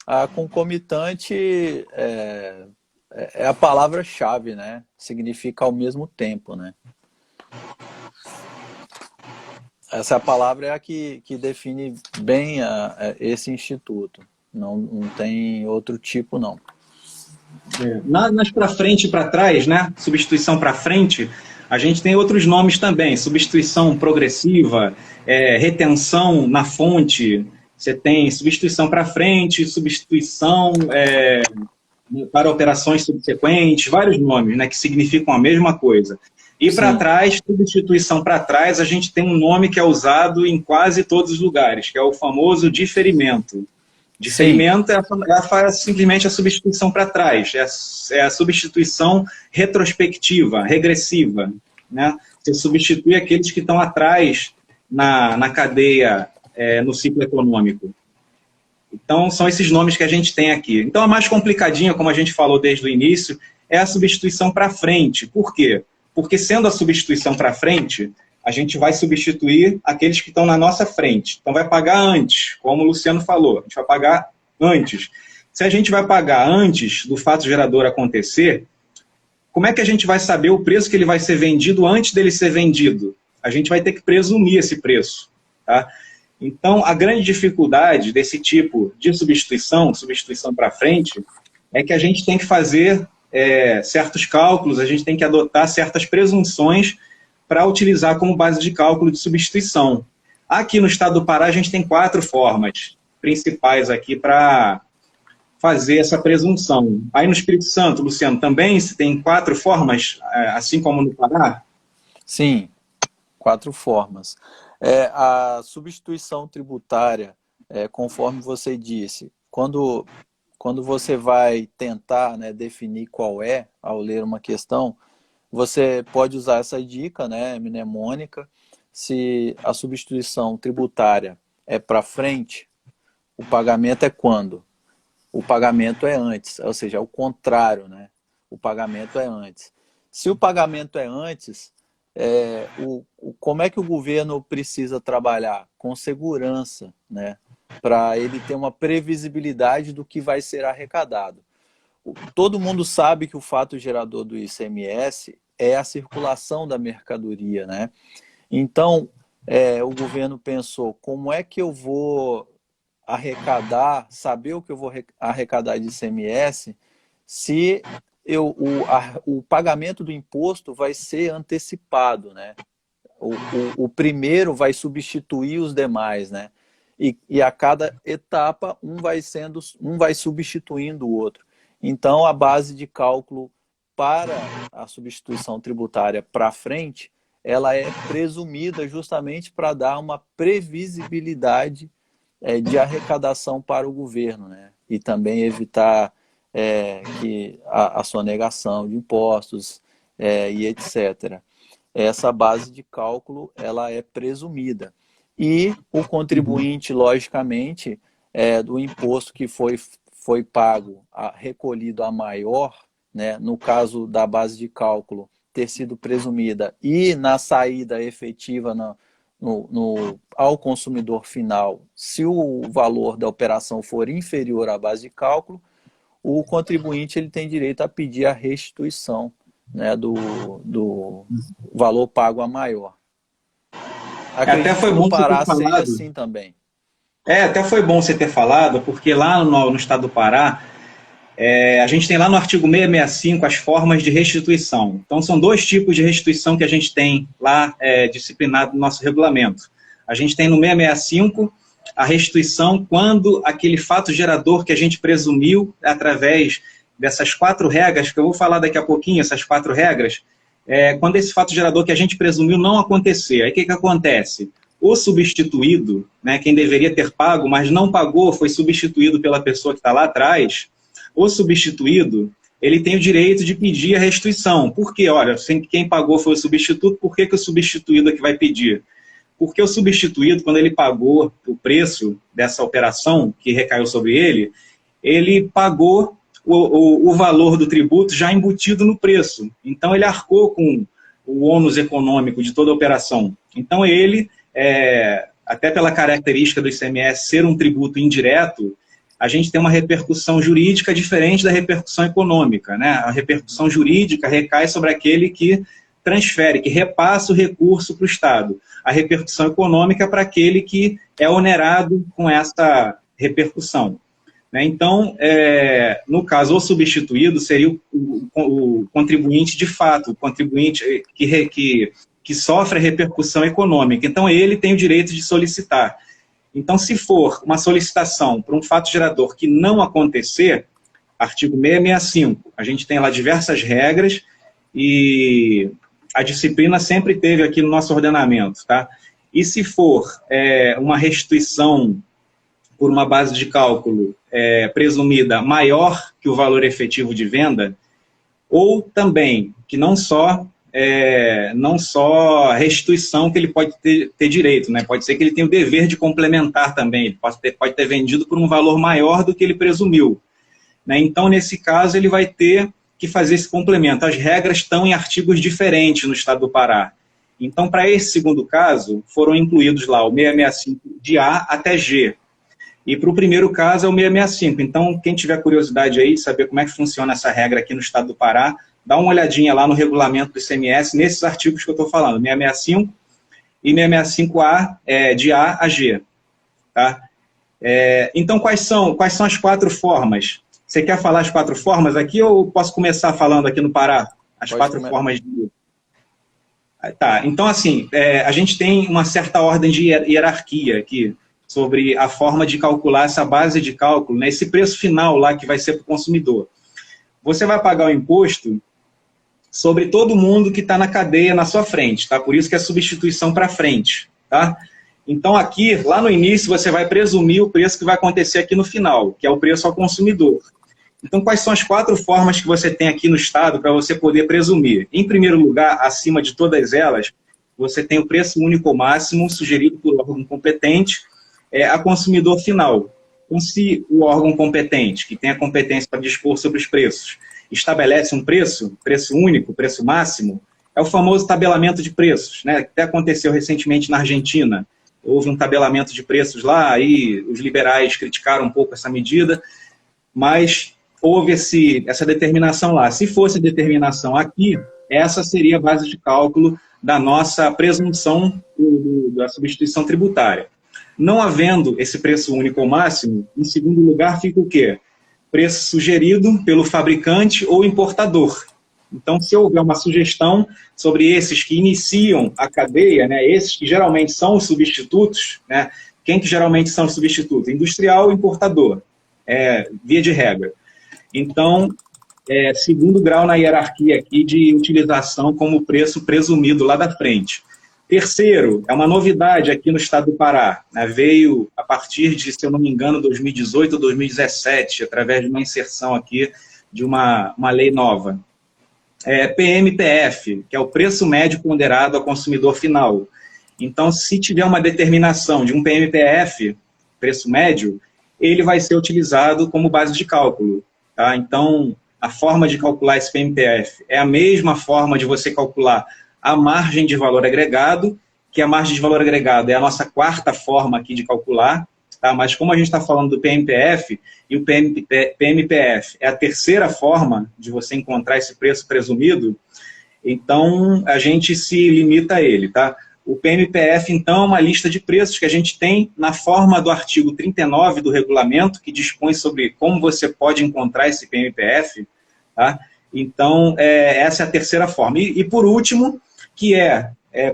A concomitante é a palavra-chave, né? Significa ao mesmo tempo, né? Essa palavra é a que define bem esse instituto. Não tem outro tipo, não. Nas para frente e para trás, né? Substituição para frente, a gente tem outros nomes também. Substituição progressiva, retenção na fonte. Você tem substituição para frente, substituição para operações subsequentes, vários nomes, né? Que significam a mesma coisa. E para trás, substituição para trás, a gente tem um nome que é usado em quase todos os lugares, que é o famoso diferimento. Diferimento simplesmente a substituição para trás, é a substituição retrospectiva, regressiva, né? Você substitui aqueles que estão atrás na cadeia, no ciclo econômico. Então, são esses nomes que a gente tem aqui. Então, a mais complicadinha, como a gente falou desde o início, é a substituição para frente. Por quê? Porque sendo a substituição para frente, a gente vai substituir aqueles que estão na nossa frente. Então, vai pagar antes, como o Luciano falou, a gente vai pagar antes. Se a gente vai pagar antes do fato gerador acontecer, como é que a gente vai saber o preço que ele vai ser vendido antes dele ser vendido? A gente vai ter que presumir esse preço, tá? Então, a grande dificuldade desse tipo de substituição para frente, é que a gente tem que fazer certos cálculos, a gente tem que adotar certas presunções para utilizar como base de cálculo de substituição. Aqui no estado do Pará, a gente tem 4 formas principais aqui para fazer essa presunção. Aí no Espírito Santo, Luciano, também se tem 4 formas, assim como no Pará? Sim, 4 formas. A substituição tributária, conforme você disse, quando você vai tentar, né, definir qual ao ler uma questão, você pode usar essa dica, né, mnemônica. Se a substituição tributária é para frente, o pagamento é quando? O pagamento é antes, ou seja, é o contrário, né? O pagamento é antes. Se o pagamento é antes, como é que o governo precisa trabalhar? Com segurança, né? Para ele ter uma previsibilidade do que vai ser arrecadado. Todo mundo sabe que o fato gerador do ICMS é a circulação da mercadoria, né? Então, o governo pensou, como é que eu vou arrecadar, saber o que eu vou arrecadar de ICMS, se o pagamento do imposto vai ser antecipado, né? O primeiro vai substituir os demais, né? E a cada etapa, um vai substituindo o outro. Então, a base de cálculo para a substituição tributária para frente, ela é presumida justamente para dar uma previsibilidade de arrecadação para o governo, né? E também evitar que a sonegação de impostos e etc. Essa base de cálculo ela é presumida. E o contribuinte, logicamente, do imposto que foi pago, recolhido a maior, né, no caso da base de cálculo ter sido presumida e na saída efetiva ao consumidor final, se o valor da operação for inferior à base de cálculo, o contribuinte ele tem direito a pedir a restituição, né, do valor pago a maior. Acredito Até foi que bom no Pará você ter seja falado. assim também. Até foi bom você ter falado, porque lá no estado do Pará, a gente tem lá no artigo 665 as formas de restituição. Então, são dois tipos de restituição que a gente tem lá disciplinado no nosso regulamento. A gente tem no 665 a restituição quando aquele fato gerador que a gente presumiu através dessas 4 regras, que eu vou falar daqui a pouquinho, essas 4 regras, quando esse fato gerador que a gente presumiu não acontecer. Aí o que acontece? O substituído, né, quem deveria ter pago, mas não pagou, foi substituído pela pessoa que está lá atrás, o substituído, ele tem o direito de pedir a restituição. Por quê? Olha, quem pagou foi o substituto, por que o substituído é que vai pedir? Porque o substituído, quando ele pagou o preço dessa operação que recaiu sobre ele pagou o valor do tributo já embutido no preço. Então, ele arcou com o ônus econômico de toda a operação. Então, ele, até pela característica do ICMS ser um tributo indireto, a gente tem uma repercussão jurídica diferente da repercussão econômica, né? A repercussão jurídica recai sobre aquele que transfere, que repassa o recurso para o Estado. A repercussão econômica é para aquele que é onerado com essa repercussão. Então, no caso, o substituído seria o contribuinte de fato, o contribuinte que sofre a repercussão econômica. Então, ele tem o direito de solicitar. Então, se for uma solicitação para um fato gerador que não acontecer, artigo 665, a gente tem lá diversas regras e a disciplina sempre teve aqui no nosso ordenamento, tá? E se for uma restituição por uma base de cálculo presumida maior que o valor efetivo de venda, ou também que não só restituição que ele pode ter direito, né? Pode ser que ele tenha o dever de complementar também, ele pode ter vendido por um valor maior do que ele presumiu, né? Então, nesse caso, ele vai ter que fazer esse complemento. As regras estão em artigos diferentes no estado do Pará. Então, para esse segundo caso, foram incluídos lá o 665 de A até G. E para o primeiro caso é o 665. Então, quem tiver curiosidade aí de saber como é que funciona essa regra aqui no estado do Pará, dá uma olhadinha lá no regulamento do ICMS, nesses artigos que eu estou falando, 665 e 665A, de A a G. Tá? Então, quais são as 4 formas? Você quer falar as 4 formas aqui ou posso começar falando aqui no Pará? As 4 formas de... Tá, então assim, a gente tem uma certa ordem de hierarquia aqui sobre a forma de calcular essa base de cálculo, né, esse preço final lá que vai ser para o consumidor. Você vai pagar o imposto sobre todo mundo que está na cadeia na sua frente, tá? Por isso que é substituição para frente, tá? Então aqui, lá no início, você vai presumir o preço que vai acontecer aqui no final, que é o preço ao consumidor. Então, quais são as 4 formas que você tem aqui no Estado para você poder presumir? Em primeiro lugar, acima de todas elas, você tem o preço único máximo sugerido por órgão competente a consumidor final. Então, se o órgão competente, que tem a competência para dispor sobre os preços, estabelece um preço único, preço máximo, é o famoso tabelamento de preços, né? Até aconteceu recentemente na Argentina. Houve um tabelamento de preços lá, aí os liberais criticaram um pouco essa medida, mas houve essa determinação lá. Se fosse determinação aqui, essa seria a base de cálculo da nossa presunção da substituição tributária. Não havendo esse preço único ou máximo, em segundo lugar fica o quê? Preço sugerido pelo fabricante ou importador. Então, se houver uma sugestão sobre esses que iniciam a cadeia, né, esses que geralmente são os substitutos, né, quem que geralmente são os substitutos? Industrial ou importador, via de regra. Então, segundo grau na hierarquia aqui de utilização como preço presumido lá da frente. Terceiro, é uma novidade aqui no estado do Pará, né, veio a partir de, se eu não me engano, 2018 ou 2017, através de uma inserção aqui de uma lei nova. PMPF, que é o preço médio ponderado ao consumidor final. Então, se tiver uma determinação de um PMPF, preço médio, ele vai ser utilizado como base de cálculo. Tá? Então, a forma de calcular esse PMPF é a mesma forma de você calcular a margem de valor agregado, que a margem de valor agregado é a nossa 4ª forma aqui de calcular, tá? Mas como a gente está falando do PMPF, e o PMPF é a terceira forma de você encontrar esse preço presumido, então a gente se limita a ele, tá? O PMPF, então, é uma lista de preços que a gente tem na forma do artigo 39 do regulamento, que dispõe sobre como você pode encontrar esse PMPF, tá? Então, essa é a terceira forma. E por último, que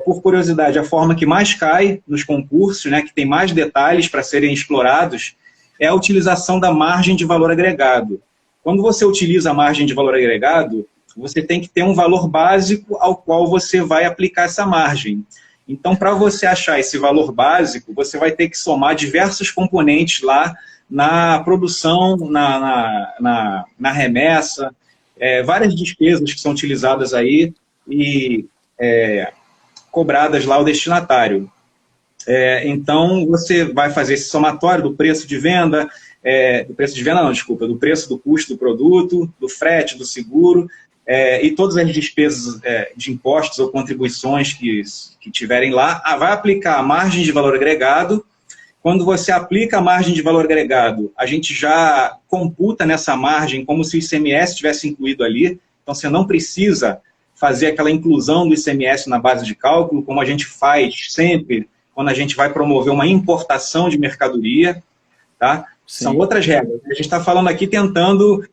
por curiosidade, a forma que mais cai nos concursos, né, que tem mais detalhes para serem explorados, é a utilização da margem de valor agregado. Quando você utiliza a margem de valor agregado, você tem que ter um valor básico ao qual você vai aplicar essa margem. Então, para você achar esse valor básico, você vai ter que somar diversos componentes lá na produção, na remessa, várias despesas que são utilizadas aí e cobradas lá ao destinatário. Então, você vai fazer esse somatório do preço de venda, do preço do custo do produto, do frete, do seguro, e todas as despesas de impostos ou contribuições que tiverem lá, vai aplicar a margem de valor agregado. Quando você aplica a margem de valor agregado, a gente já computa nessa margem como se o ICMS tivesse incluído ali, então você não precisa fazer aquela inclusão do ICMS na base de cálculo, como a gente faz sempre quando a gente vai promover uma importação de mercadoria, tá? São outras regras. A gente está falando aqui tentando,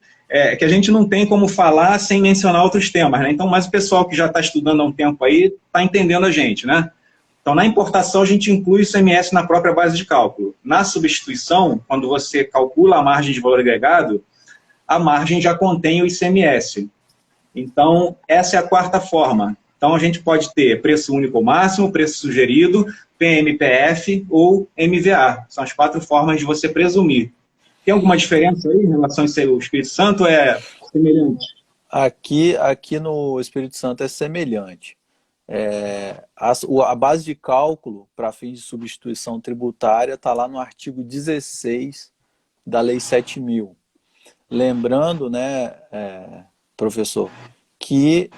que a gente não tem como falar sem mencionar outros temas, né? Então, mas o pessoal que já está estudando há um tempo aí está entendendo a gente, né? Então, na importação, a gente inclui o ICMS na própria base de cálculo. Na substituição, quando você calcula a margem de valor agregado, a margem já contém o ICMS. Então, essa é a quarta forma. Então, a gente pode ter preço único ou máximo, preço sugerido, PMPF ou MVA. São as 4 formas de você presumir. Tem alguma diferença aí em relação ao Espírito Santo? É semelhante? Aqui no Espírito Santo é semelhante. A base de cálculo para fins de substituição tributária está lá no artigo 16 da Lei 7.000. Lembrando, né, professor, que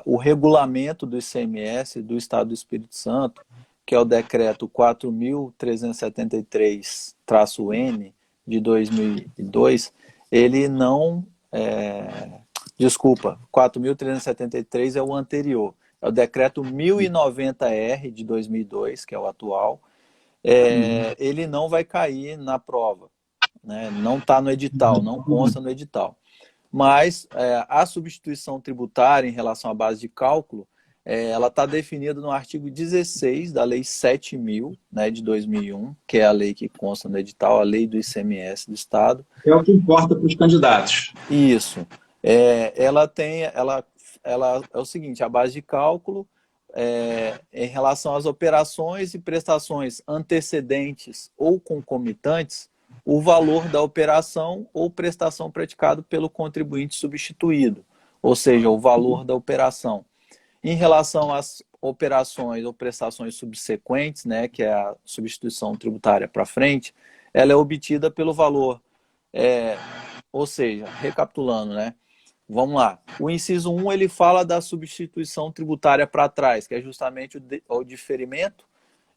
o regulamento do ICMS do Estado do Espírito Santo, que é o decreto 4.373-N de 2002, ele não... Desculpa, 4.373 é o anterior. É o decreto 1090-R de 2002, que é o atual. Ele não vai cair na prova, né? Não está no edital, não consta no edital. Mas a substituição tributária em relação à base de cálculo, ela está definida no artigo 16 da Lei 7.000, né, de 2001, que é a lei que consta no edital, a lei do ICMS do Estado. É o que importa para os candidatos. Isso. Ela é o seguinte, a base de cálculo, em relação às operações e prestações antecedentes ou concomitantes, o valor da operação ou prestação praticado pelo contribuinte substituído, ou seja, o valor da operação. Em relação às operações ou prestações subsequentes, né, que é a substituição tributária para frente, ela é obtida pelo valor, ou seja, recapitulando, né, vamos lá, o inciso 1 ele fala da substituição tributária para trás, que é justamente o diferimento.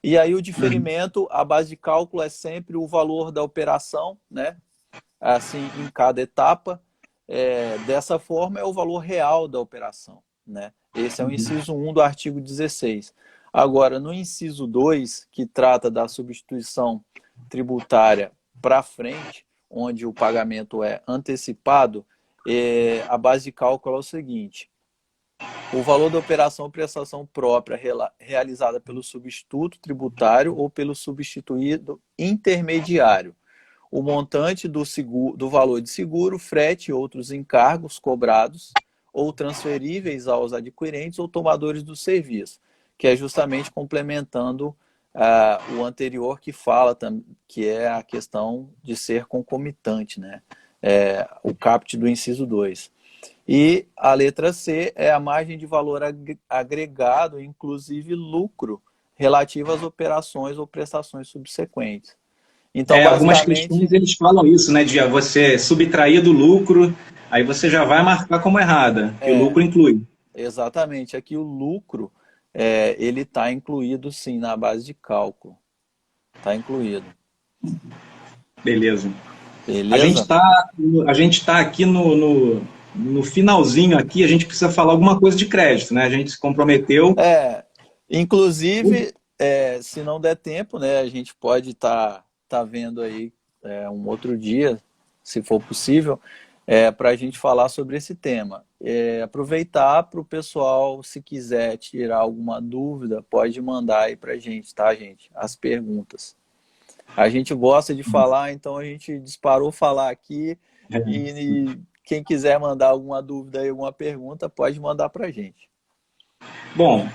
E aí o diferimento, a base de cálculo é sempre o valor da operação, né? Assim, em cada etapa. Dessa forma, é o valor real da operação, né? Esse é o inciso 1 do artigo 16. Agora, no inciso 2, que trata da substituição tributária para frente, onde o pagamento é antecipado, a base de cálculo é o seguinte: o valor da operação ou prestação própria realizada pelo substituto tributário ou pelo substituído intermediário. O montante do valor de seguro, frete e outros encargos cobrados ou transferíveis aos adquirentes ou tomadores do serviço, que é justamente complementando o anterior que fala, que é a questão de ser concomitante, né? O caput do inciso 2. E a letra C é a margem de valor agregado, inclusive lucro, relativa às operações ou prestações subsequentes. Então, algumas questões eles falam isso, né, de você subtrair do lucro, aí você já vai marcar como errada, que o lucro inclui. Exatamente, aqui o lucro, ele está incluído sim na base de cálculo. Tá incluído. Beleza. A gente Beleza? está a gente tá aqui no finalzinho aqui, a gente precisa falar alguma coisa de crédito, né? A gente se comprometeu. É, inclusive, se não der tempo, né, a gente pode tá vendo aí um outro dia, se for possível, para a gente falar sobre esse tema. Aproveitar para o pessoal, se quiser tirar alguma dúvida, pode mandar aí para a gente, tá, gente? As perguntas. A gente gosta de falar, então a gente disparou falar aqui e quem quiser mandar alguma dúvida aí, alguma pergunta, pode mandar para a gente. Bom,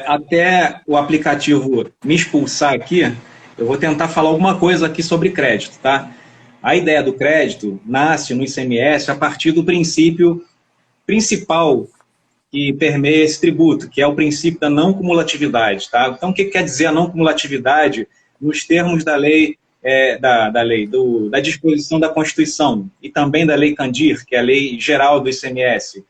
até o aplicativo me expulsar aqui, eu vou tentar falar alguma coisa aqui sobre crédito, tá? A ideia do crédito nasce no ICMS a partir do princípio principal que permeia esse tributo, que é o princípio da não cumulatividade, tá? Então, o que quer dizer a não cumulatividade nos termos da lei, da disposição da Constituição e também da Lei Candir, que é a lei geral do ICMS?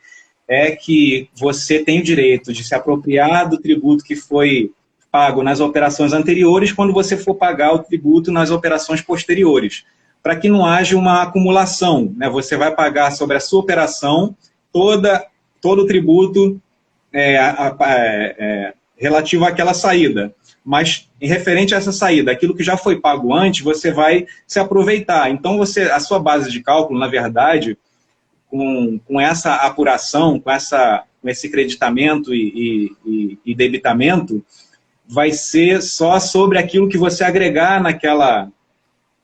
É que você tem o direito de se apropriar do tributo que foi pago nas operações anteriores quando você for pagar o tributo nas operações posteriores, para que não haja uma acumulação, né? Você vai pagar sobre a sua operação todo o tributo relativo àquela saída. Mas, em referente a essa saída, aquilo que já foi pago antes, você vai se aproveitar. Então, a sua base de cálculo, na verdade, com essa apuração, com esse creditamento e debitamento, vai ser só sobre aquilo que você agregar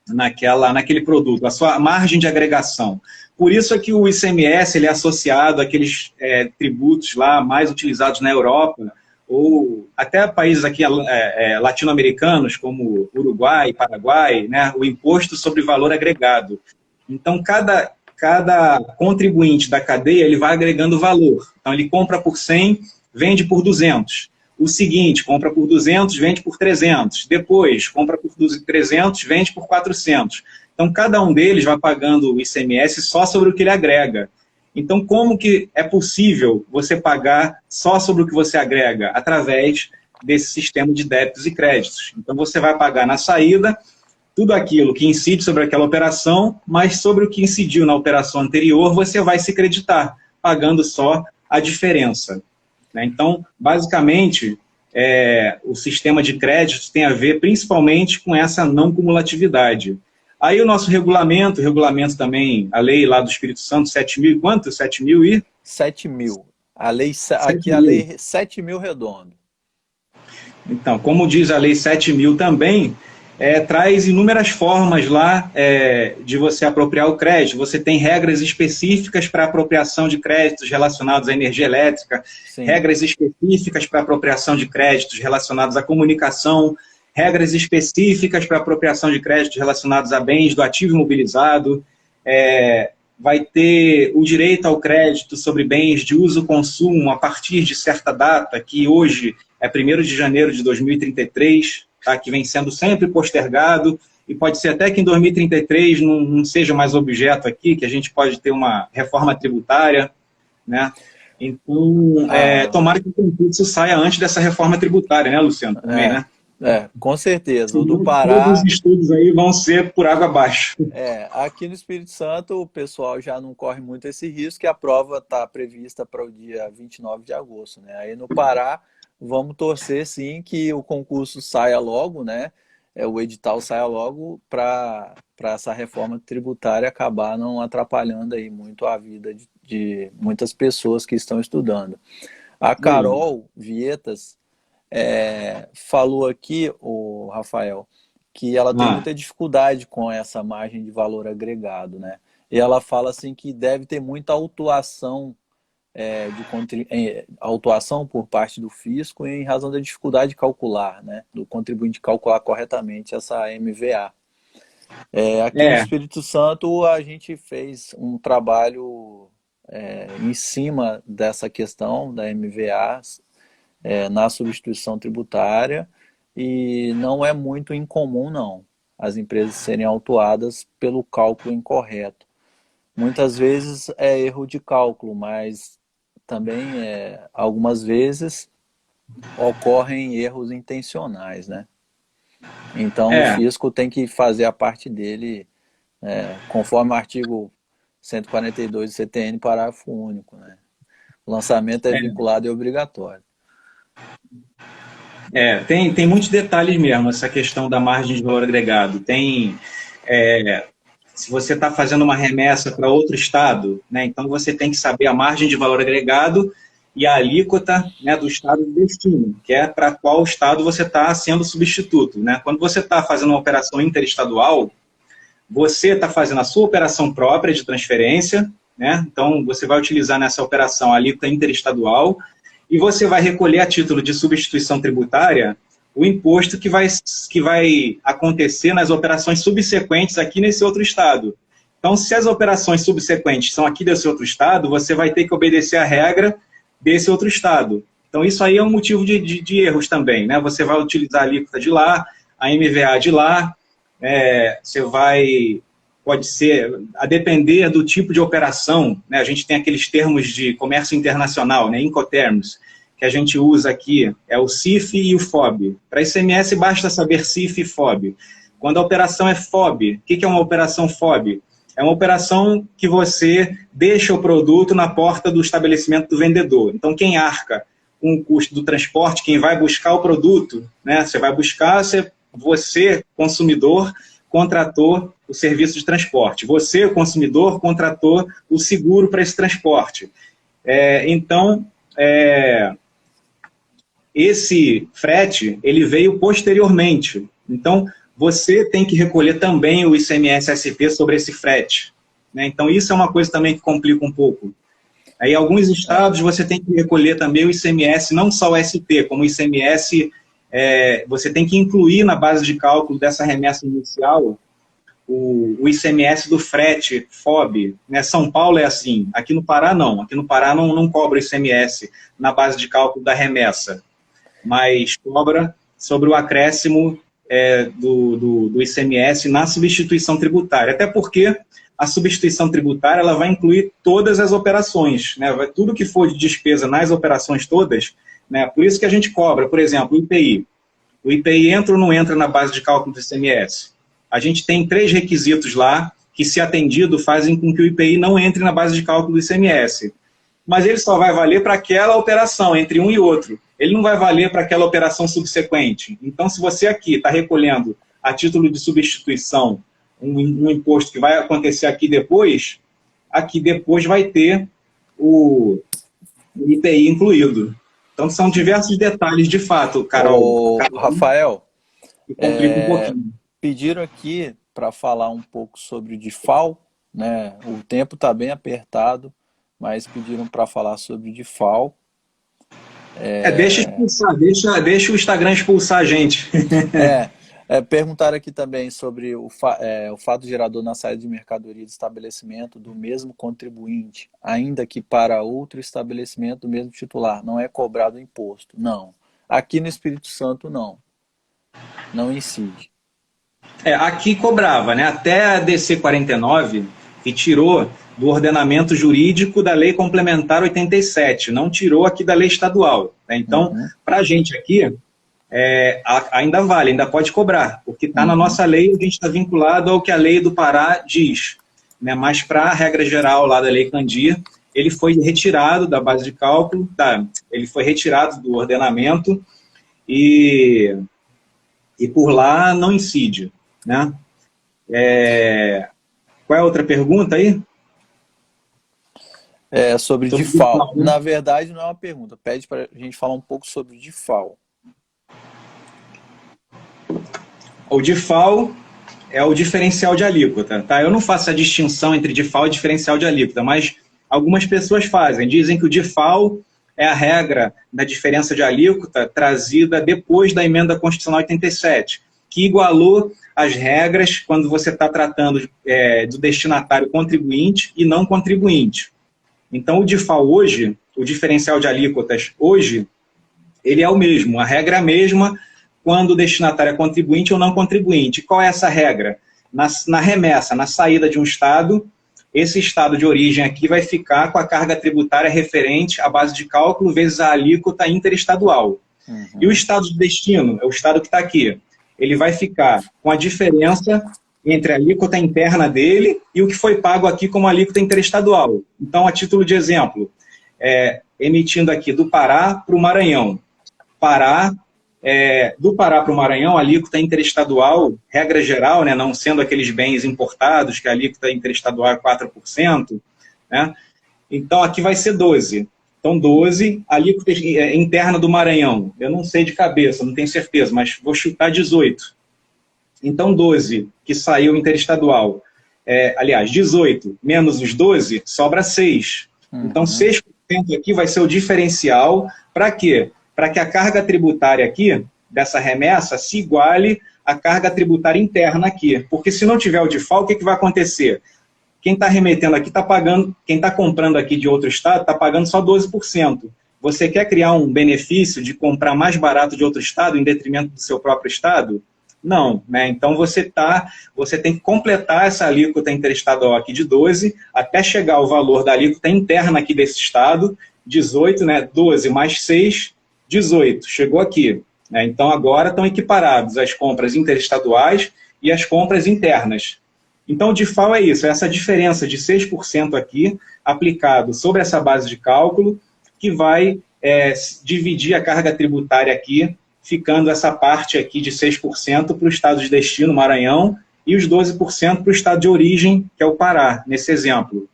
naquele produto, a sua margem de agregação. Por isso é que o ICMS ele é associado àqueles tributos lá mais utilizados na Europa, ou até países aqui latino-americanos, como Uruguai, Paraguai, né, o imposto sobre valor agregado. Então, cada contribuinte da cadeia ele vai agregando valor. Então, ele compra por 100, vende por 200. O seguinte, compra por 200, vende por 300. Depois, compra por 300, vende por 400. Então, cada um deles vai pagando o ICMS só sobre o que ele agrega. Então, como que é possível você pagar só sobre o que você agrega? Através desse sistema de débitos e créditos. Então, você vai pagar na saída tudo aquilo que incide sobre aquela operação, mas sobre o que incidiu na operação anterior, você vai se creditar, pagando só a diferença. Então, basicamente, o sistema de crédito tem a ver principalmente com essa não cumulatividade. Aí o nosso regulamento também, a lei lá do Espírito Santo, 7.000 e quanto? 7.000 e? 7.000. Aqui a 7.000. lei 7.000 redondo. Então, como diz a lei 7.000 também, traz inúmeras formas lá de você apropriar o crédito. Você tem regras específicas para apropriação de créditos relacionados à energia elétrica, Sim. Regras específicas para apropriação de créditos relacionados à comunicação, regras específicas para apropriação de créditos relacionados a bens do ativo imobilizado, vai ter o direito ao crédito sobre bens de uso-consumo a partir de certa data, que hoje é 1º de janeiro de 2033, tá? Que vem sendo sempre postergado, e pode ser até que em 2033 não seja mais objeto aqui, que a gente pode ter uma reforma tributária, né? Então, tomara que o concurso saia antes dessa reforma tributária, né, Luciano? Também, né? Com certeza. O do Senão, Pará... todos os estudos aí vão ser por água abaixo. Aqui no Espírito Santo, o pessoal já não corre muito esse risco, que a prova está prevista para o dia 29 de agosto, né? Aí no Pará, vamos torcer, sim, que o concurso saia logo, né? O edital saia logo para essa reforma tributária acabar não atrapalhando aí muito a vida de muitas pessoas que estão estudando. A Carol Vietas falou aqui, o Rafael, que ela tem muita dificuldade com essa margem de valor agregado, né? E ela fala assim que deve ter muita autuação, autuação por parte do fisco em razão da dificuldade de calcular, né? Do contribuinte calcular corretamente essa MVA. Aqui no Espírito Santo a gente fez um trabalho em cima dessa questão da MVA na substituição tributária, e não é muito incomum, não, as empresas serem autuadas pelo cálculo incorreto. Muitas vezes é erro de cálculo, mas também algumas vezes ocorrem erros intencionais, né? Então, o fisco tem que fazer a parte dele, conforme o artigo 142 do CTN, parágrafo único, né? O lançamento é vinculado e obrigatório. Tem muitos detalhes mesmo, essa questão da margem de valor agregado. Se você está fazendo uma remessa para outro estado, né, então você tem que saber a margem de valor agregado e a alíquota, né, do estado de destino, que é para qual estado você está sendo substituto, né? Quando você está fazendo uma operação interestadual, você está fazendo a sua operação própria de transferência, né? Então você vai utilizar nessa operação a alíquota interestadual e você vai recolher a título de substituição tributária o imposto que vai acontecer nas operações subsequentes aqui nesse outro estado. Então, se as operações subsequentes são aqui desse outro estado, você vai ter que obedecer a regra desse outro estado. Então, isso aí é um motivo de erros também, né? Você vai utilizar a alíquota de lá, a MVA de lá, pode ser, a depender do tipo de operação, né? A gente tem aqueles termos de comércio internacional, né? Incoterms, que a gente usa aqui, é o CIF e o FOB. Para ICMS basta saber CIF e FOB. Quando a operação é FOB, o que é uma operação FOB? É uma operação que você deixa o produto na porta do estabelecimento do vendedor. Então, quem arca com o custo do transporte, quem vai buscar o produto, né? Você vai buscar, você, consumidor, contratou o serviço de transporte. Você, consumidor, contratou o seguro para esse transporte. Esse frete, ele veio posteriormente. Então, você tem que recolher também o ICMS-SP sobre esse frete, né? Então, isso é uma coisa também que complica um pouco. Aí, em alguns estados, você tem que recolher também o ICMS, não só o SP, como o ICMS, você tem que incluir na base de cálculo dessa remessa inicial o ICMS do frete, FOB, né? São Paulo é assim, aqui no Pará não. Aqui no Pará não cobra o ICMS na base de cálculo da remessa, mas cobra sobre o acréscimo do ICMS na substituição tributária. Até porque a substituição tributária ela vai incluir todas as operações, né? Tudo que for de despesa nas operações todas, né? Por isso que a gente cobra, por exemplo, o IPI. O IPI entra ou não entra na base de cálculo do ICMS? A gente tem 3 requisitos lá que, se atendido, fazem com que o IPI não entre na base de cálculo do ICMS. Mas ele só vai valer para aquela operação, entre um e outro. Ele não vai valer para aquela operação subsequente. Então, se você aqui está recolhendo a título de substituição um imposto que vai acontecer aqui depois vai ter o IPI incluído. Então, são diversos detalhes, de fato, Carol. Rafael, que complica um pouquinho. Pediram aqui para falar um pouco sobre o DIFAL, né? O tempo está bem apertado, mas pediram para falar sobre o DIFAL. Deixa expulsar, deixa o Instagram expulsar a gente. Perguntaram aqui também sobre o fato gerador na saída de mercadoria de estabelecimento do mesmo contribuinte, ainda que para outro estabelecimento do mesmo titular, não é cobrado imposto. Não. Aqui no Espírito Santo, não incide. Aqui cobrava, né? Até a DC 49, que tirou do ordenamento jurídico da Lei Complementar 87, não tirou aqui da lei estadual, né? Então, para a gente aqui, ainda vale, ainda pode cobrar, porque está na nossa lei, a gente está vinculado ao que a lei do Pará diz, né? Mas para a regra geral lá da Lei Candir, ele foi retirado da base de cálculo, ele foi retirado do ordenamento e por lá não incide, né? Qual é a outra pergunta aí? Sobre DIFAL. Na verdade, não é uma pergunta. Pede para a gente falar um pouco sobre o DIFAL. O DIFAL é o diferencial de alíquota, tá? Eu não faço a distinção entre DIFAL e diferencial de alíquota, mas algumas pessoas fazem. Dizem que o DIFAL é a regra da diferença de alíquota trazida depois da emenda constitucional 87, que igualou as regras quando você está tratando do destinatário contribuinte e não contribuinte. Então, o DIFAL hoje, o diferencial de alíquotas hoje, ele é o mesmo, a regra é a mesma quando o destinatário é contribuinte ou não contribuinte. Qual é essa regra? Na remessa, na saída de um estado, esse estado de origem aqui vai ficar com a carga tributária referente à base de cálculo vezes a alíquota interestadual. E o estado de destino, é o estado que está aqui, ele vai ficar com a diferença entre a alíquota interna dele e o que foi pago aqui como alíquota interestadual. Então, a título de exemplo, emitindo aqui do Pará para o Maranhão. Do Pará para o Maranhão, a alíquota interestadual, regra geral, né, não sendo aqueles bens importados, que a alíquota interestadual é 4%, né, então aqui vai ser 12%. Então, 12%, a alíquota interna do Maranhão, eu não sei de cabeça, não tenho certeza, mas vou chutar 18%. Então, 12%, que saiu interestadual, 18% menos os 12%, sobra 6%. Então, 6% aqui vai ser o diferencial. Para quê? Para que a carga tributária aqui, dessa remessa, se iguale à carga tributária interna aqui. Porque se não tiver o default, o que vai acontecer? Quem está remetendo aqui está pagando, quem está comprando aqui de outro estado está pagando só 12%. Você quer criar um benefício de comprar mais barato de outro estado em detrimento do seu próprio estado? Não, né? Então você tem que completar essa alíquota interestadual aqui de 12 até chegar ao valor da alíquota interna aqui desse estado, 18, né? 12 mais 6, 18. Chegou aqui, né? Então agora estão equiparados as compras interestaduais e as compras internas. Então o default é isso, é essa diferença de 6% aqui aplicado sobre essa base de cálculo que vai dividir a carga tributária aqui, ficando essa parte aqui de 6% para o estado de destino, Maranhão, e os 12% para o estado de origem, que é o Pará, nesse exemplo.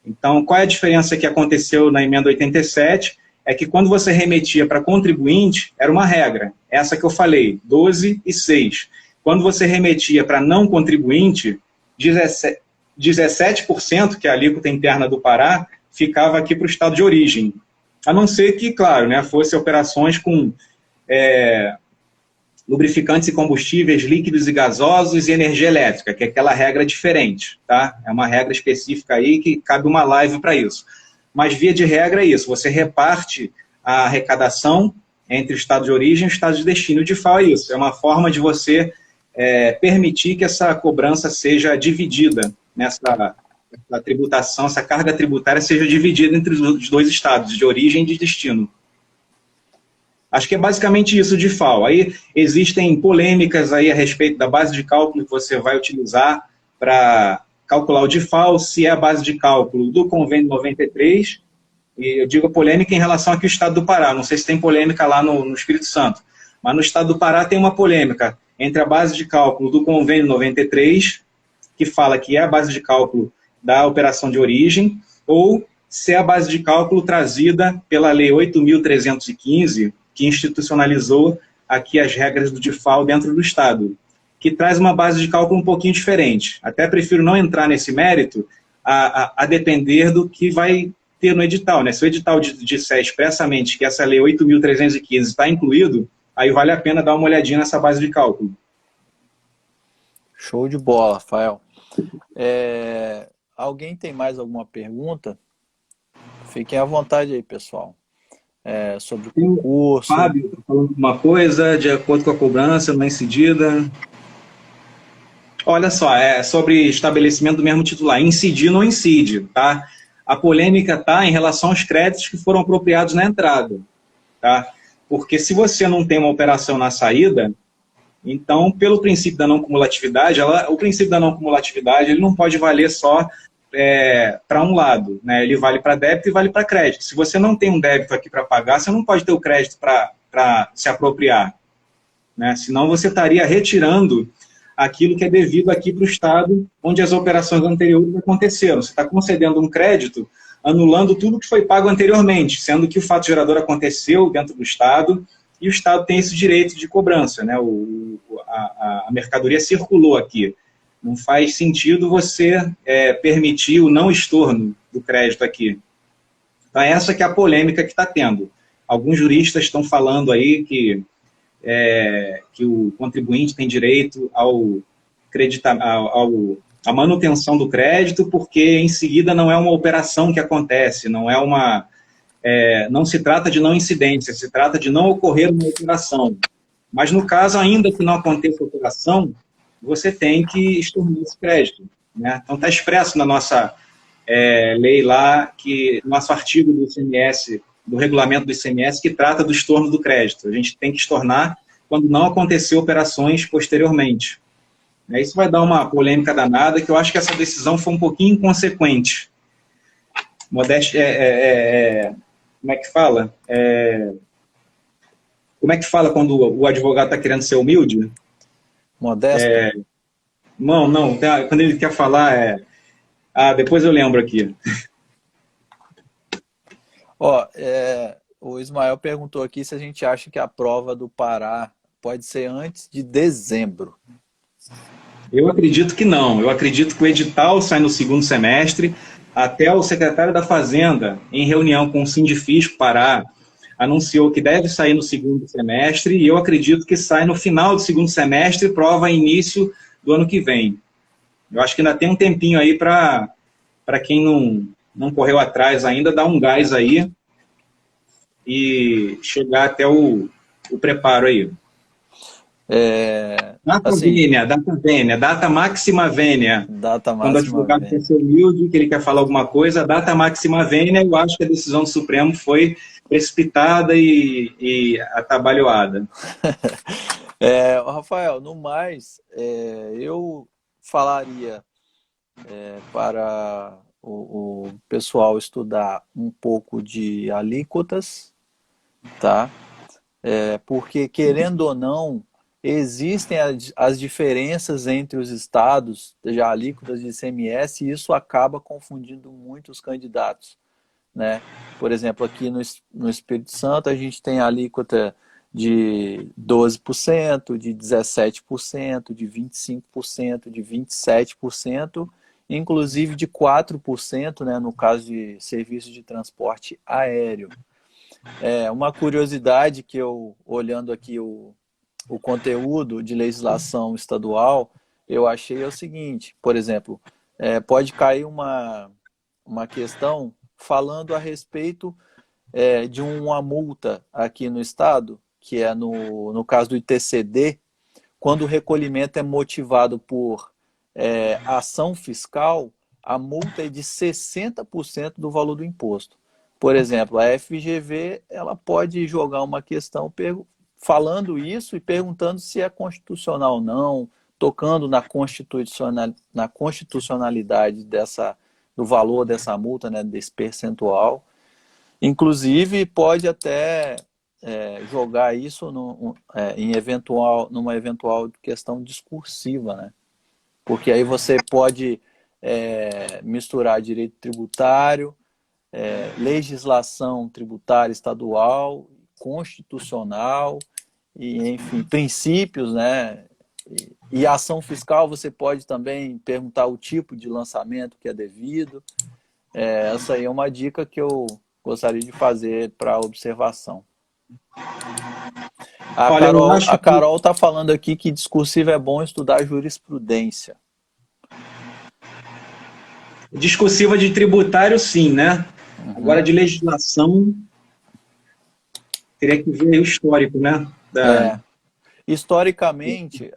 Então, qual é a diferença que aconteceu na emenda 87? É que quando você remetia para contribuinte, era uma regra, essa que eu falei, 12 e 6. Quando você remetia para não contribuinte, 17%, que é a alíquota interna do Pará, ficava aqui para o estado de origem. A não ser que, claro, né, fosse operações com lubrificantes e combustíveis líquidos e gasosos e energia elétrica, que é aquela regra diferente, tá? É uma regra específica aí que cabe uma live para isso. Mas, via de regra, é isso. Você reparte a arrecadação entre o estado de origem e o estado de destino. O default é isso. É uma forma de você permitir que essa cobrança seja dividida nessa tributação, essa carga tributária seja dividida entre os dois estados, de origem e de destino. Acho que é basicamente isso de FAO. Aí existem polêmicas aí a respeito da base de cálculo que você vai utilizar para calcular o DIFAL, se é a base de cálculo do Convênio 93, e eu digo polêmica em relação aqui ao Estado do Pará, não sei se tem polêmica lá no Espírito Santo, mas no Estado do Pará tem uma polêmica entre a base de cálculo do Convênio 93, que fala que é a base de cálculo da operação de origem, ou se é a base de cálculo trazida pela Lei 8.315, que institucionalizou aqui as regras do DIFAL dentro do Estado, que traz uma base de cálculo um pouquinho diferente. Até prefiro não entrar nesse mérito, a depender do que vai ter no edital, né? Se o edital disser expressamente que essa Lei 8.315 está incluído, aí vale a pena dar uma olhadinha nessa base de cálculo. Show de bola, Rafael. Alguém tem mais alguma pergunta? Fiquem à vontade aí, pessoal. Sobre o concurso. Fábio, está falando uma coisa, de acordo com a cobrança, numa incidida. Olha só, sobre estabelecimento do mesmo titular. Incidir não incide, tá? A polêmica está em relação aos créditos que foram apropriados na entrada, tá? Porque se você não tem uma operação na saída, então, pelo princípio da não cumulatividade, o princípio da não cumulatividade ele não pode valer só para um lado, né? Ele vale para débito e vale para crédito. Se você não tem um débito aqui para pagar, você não pode ter o crédito para se apropriar, né? Senão você estaria retirando aquilo que é devido aqui para o Estado, onde as operações anteriores aconteceram. Você está concedendo um crédito, anulando tudo que foi pago anteriormente, sendo que o fato gerador aconteceu dentro do Estado e o Estado tem esse direito de cobrança, né? A mercadoria circulou aqui. Não faz sentido você permitir o não estorno do crédito aqui. Então, essa que é a polêmica que está tendo. Alguns juristas estão falando aí que o contribuinte tem direito à manutenção do crédito, porque em seguida não é uma operação que acontece, não se trata de não incidência, se trata de não ocorrer uma operação. Mas no caso, ainda que não aconteça a operação, você tem que estornar esse crédito, né? Então está expresso na nossa lei lá, nosso artigo do ICMS, do regulamento do ICMS, que trata do estorno do crédito. A gente tem que estornar quando não aconteceu operações posteriormente. Isso vai dar uma polêmica danada, que eu acho que essa decisão foi um pouquinho inconsequente. Modéstia como é que fala? Como é que fala quando o advogado está querendo ser humilde? Modesto? Não, quando ele quer falar depois eu lembro aqui. O Ismael perguntou aqui se a gente acha que a prova do Pará pode ser antes de dezembro. Eu acredito que não. Eu acredito que o edital sai no segundo semestre. Até o secretário da Fazenda, em reunião com o Sindifisco Pará, anunciou que deve sair no segundo semestre, e eu acredito que sai no final do segundo semestre, prova início do ano que vem. Eu acho que ainda tem um tempinho aí para quem não correu atrás ainda, dar um gás aí e chegar até o preparo aí. Data máxima vênia. Quando o advogado quer ser humilde, que ele quer falar alguma coisa, data máxima vênia, eu acho que a decisão do Supremo foi precipitada e atabalhoada. Rafael, no mais, eu falaria para o pessoal estudar um pouco de alíquotas, tá? Porque, querendo ou não, existem as diferenças entre os estados de alíquotas de ICMS, e isso acaba confundindo muito os candidatos, né? Por exemplo, aqui no Espírito Santo, a gente tem a alíquota de 12%, de 17%, de 25%, de 27%, inclusive de 4%, né, no caso de serviços de transporte aéreo. Uma curiosidade que eu, olhando aqui o conteúdo de legislação estadual, eu achei o seguinte: por exemplo, pode cair uma questão falando a respeito de uma multa aqui no estado, que é no caso do ITCD, quando o recolhimento é motivado por ação fiscal, a multa é de 60% do valor do imposto. Por exemplo, a FGV ela pode jogar uma questão falando isso e perguntando se é constitucional ou não, tocando na constitucionalidade do valor dessa multa, né, desse percentual. Inclusive, pode até jogar isso numa eventual questão discursiva, né? Porque aí você pode misturar direito tributário, legislação tributária estadual, constitucional, e, enfim, princípios, né? E ação fiscal, você pode também perguntar o tipo de lançamento que é devido. Essa aí é uma dica que eu gostaria de fazer para observação. A Carol está falando aqui que discursivo é bom estudar jurisprudência. Discursiva de tributário, sim, né? Uhum. Agora, de legislação, teria que ver o histórico, né? Historicamente,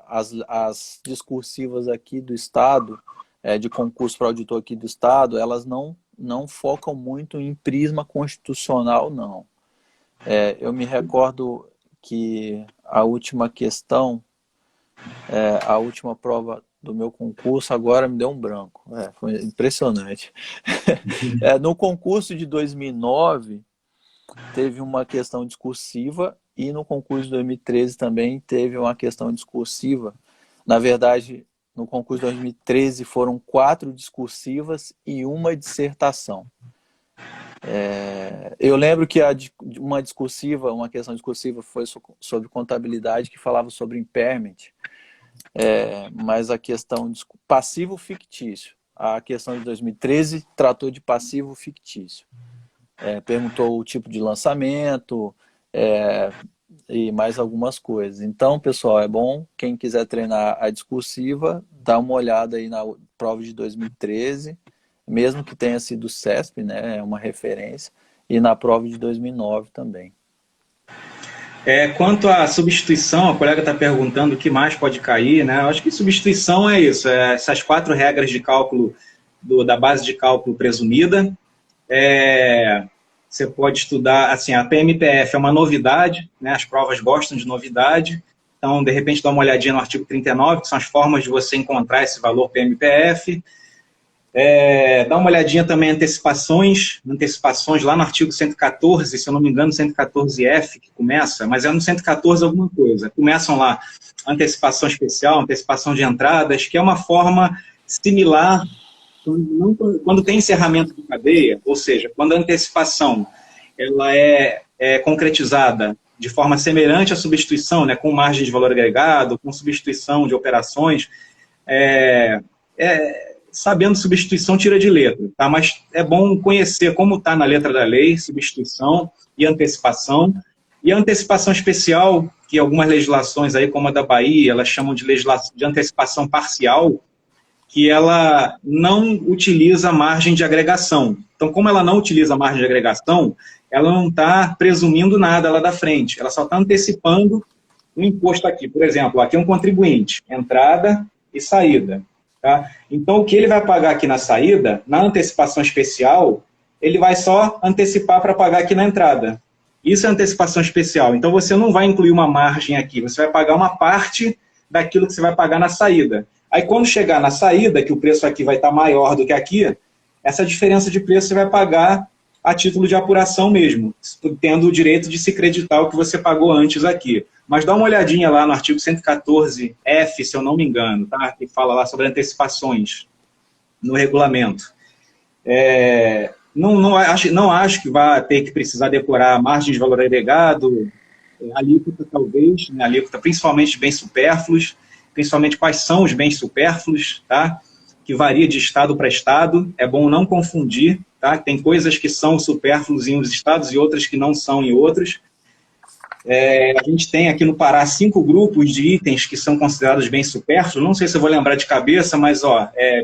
as discursivas aqui do Estado, de concurso para auditor aqui do Estado, elas não focam muito em prisma constitucional, não. Eu me recordo que a última questão, a última prova do meu concurso, agora me deu um branco. Foi impressionante. No concurso de 2009, teve uma questão discursiva, e no concurso de 2013 também teve uma questão discursiva. Na verdade, no concurso de 2013 foram 4 discursivas e uma dissertação. Eu lembro que uma questão discursiva foi sobre contabilidade, que falava sobre impairment, mas a questão de passivo fictício, a questão de 2013 tratou de passivo fictício. Perguntou o tipo de lançamento e mais algumas coisas. Então, pessoal, é bom, quem quiser treinar a discursiva, dá uma olhada aí na prova de 2013, mesmo que tenha sido o CESP, né, é uma referência, e na prova de 2009 também. Quanto à substituição, a colega está perguntando o que mais pode cair, né? Eu acho que substituição é isso, essas 4 regras de cálculo da base de cálculo presumida. você pode estudar, assim, a PMPF é uma novidade, né? As provas gostam de novidade, então, de repente, dá uma olhadinha no artigo 39, que são as formas de você encontrar esse valor PMPF. Dá uma olhadinha também em antecipações lá no artigo 114, se eu não me engano, 114F que começa, mas é no 114 alguma coisa. Começam lá antecipação especial, antecipação de entradas, que é uma forma similar quando tem encerramento de cadeia, ou seja, quando a antecipação ela é concretizada de forma semelhante à substituição, né, com margem de valor agregado, com substituição de operações, sabendo substituição tira de letra, tá? Mas é bom conhecer como está na letra da lei, substituição e antecipação. E a antecipação especial, que algumas legislações aí, como a da Bahia, elas chamam de antecipação parcial, que ela não utiliza margem de agregação. Então, como ela não utiliza margem de agregação, ela não está presumindo nada lá da frente, ela só está antecipando um imposto aqui. Por exemplo, aqui é um contribuinte, entrada e saída. Tá? Então, o que ele vai pagar aqui na saída, na antecipação especial, ele vai só antecipar para pagar aqui na entrada. Isso é antecipação especial. Então, você não vai incluir uma margem aqui, você vai pagar uma parte daquilo que você vai pagar na saída. Aí, quando chegar na saída, que o preço aqui vai estar maior do que aqui, essa diferença de preço você vai pagar a título de apuração mesmo, tendo o direito de se creditar o que você pagou antes aqui. Mas dá uma olhadinha lá no artigo 114F, se eu não me engano, tá? Que fala lá sobre antecipações no regulamento. Não acho que vai ter que precisar decorar margem de valor agregado, alíquota talvez, né? Alíquota principalmente de bens supérfluos, principalmente quais são os bens supérfluos, tá? Que varia de estado para estado, é bom não confundir, tá? Tem coisas que são supérfluos em uns estados e outras que não são em outros. A gente tem aqui no Pará 5 grupos de itens que são considerados bens supérfluos, não sei se eu vou lembrar de cabeça, mas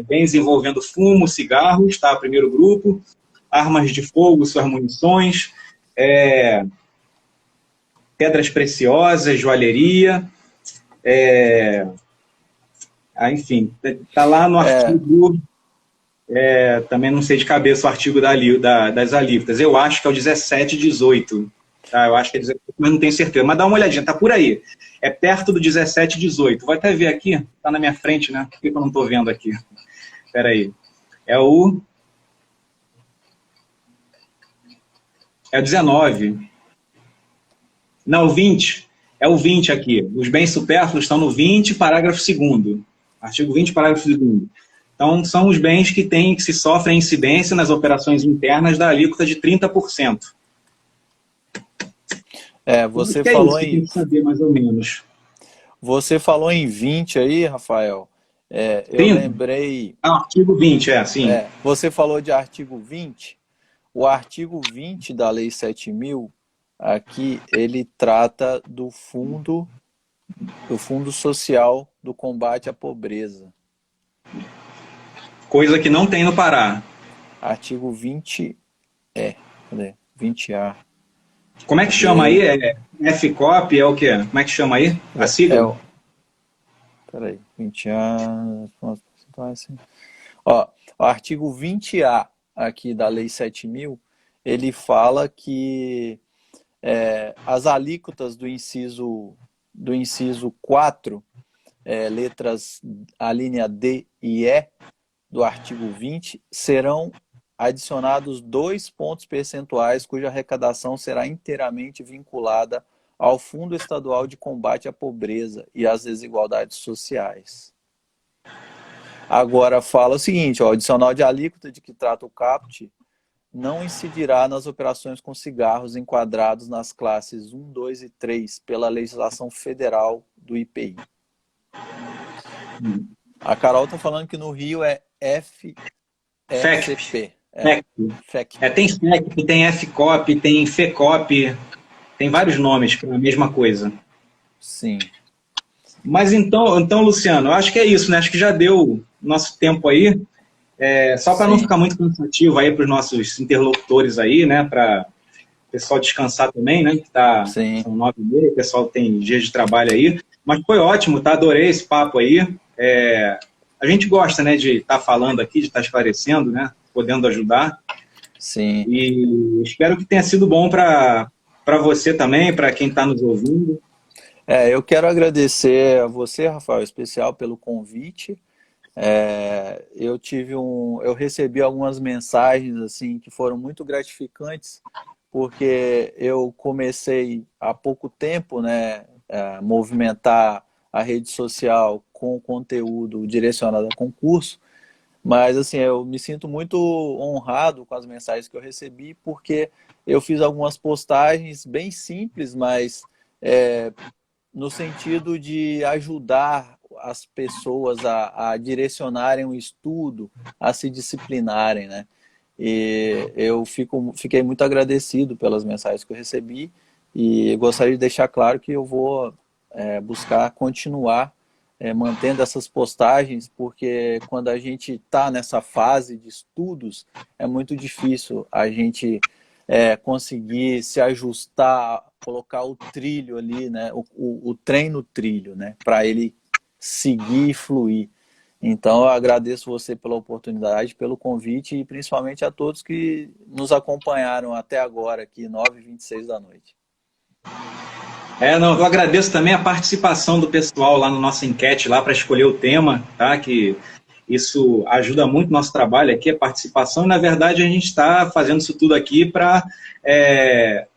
bens envolvendo fumo, cigarros, tá? Primeiro grupo, armas de fogo, suas munições, pedras preciosas, joalheria, enfim, está lá no artigo, também não sei de cabeça o artigo das alíquotas, eu acho que é o 17 e 18, tá? Eu acho que é 17, mas não tenho certeza, mas dá uma olhadinha, está por aí, é perto do 17 e 18, vou até ver aqui, está na minha frente, né? Por que eu não estou vendo aqui? Espera aí, é o 19, não, o 20, é o 20 aqui, os bens supérfluos estão no 20, parágrafo 2º, artigo 20, parágrafo 2º. Então, são os bens que se sofrem incidência nas operações internas da alíquota de 30%. Você falou tem que saber mais ou menos. Você falou em 20 aí, Rafael. Eu lembrei... artigo 20, sim. Você falou de artigo 20. O artigo 20 da Lei 7.000, aqui, ele trata do fundo social do combate à pobreza. Coisa que não tem no Pará. Artigo 20, cadê? 20A. Como é que chama aí? FCOP, é o quê? Como é que chama aí? A sigla? Peraí, 20A... Ó, o artigo 20A aqui da Lei 7.000, ele fala que as alíquotas do inciso 4, letras a linha D e E do artigo 20, serão adicionados 2 pontos percentuais cuja arrecadação será inteiramente vinculada ao Fundo Estadual de Combate à Pobreza e às Desigualdades Sociais. Agora fala o seguinte, o adicional de alíquota de que trata o caput não incidirá nas operações com cigarros enquadrados nas classes 1, 2 e 3 pela legislação federal do IPI. A Carol está falando que no Rio é FCP. FEC. Tem FEC, tem FCOP, tem FECOP, tem vários nomes, que é a mesma coisa. Sim. Mas então, Luciano, eu acho que é isso, né? Acho que já deu nosso tempo aí. Só para não ficar muito cansativo aí para os nossos interlocutores aí, né? Para o pessoal descansar também, né? Que são 9h30, o pessoal tem dias de trabalho aí. Mas foi ótimo, tá? Adorei esse papo aí. A gente gosta, né? De estar falando aqui, de estar esclarecendo, né? Podendo ajudar. Sim. E espero que tenha sido bom para você também, para quem está nos ouvindo. Eu quero agradecer a você, Rafael, em especial pelo convite. Eu recebi algumas mensagens assim que foram muito gratificantes, porque eu comecei há pouco tempo, né, a movimentar a rede social com conteúdo direcionado a concurso, mas assim, eu me sinto muito honrado com as mensagens que eu recebi, porque eu fiz algumas postagens bem simples, mas é, no sentido de ajudar as pessoas a direcionarem o estudo, a se disciplinarem, né? E fiquei muito agradecido pelas mensagens que eu recebi e gostaria de deixar claro que eu vou buscar continuar mantendo essas postagens, porque quando a gente está nessa fase de estudos, é muito difícil a gente conseguir se ajustar, colocar o trilho ali, né, o trem no trilho, né, para ele seguir e fluir. Então, eu agradeço você pela oportunidade, pelo convite e principalmente a todos que nos acompanharam até agora, aqui, 9h26 da noite. Não, eu agradeço também a participação do pessoal lá na nossa enquete lá para escolher o tema, tá? Que isso ajuda muito o nosso trabalho aqui, a participação. E, na verdade, a gente está fazendo isso tudo aqui para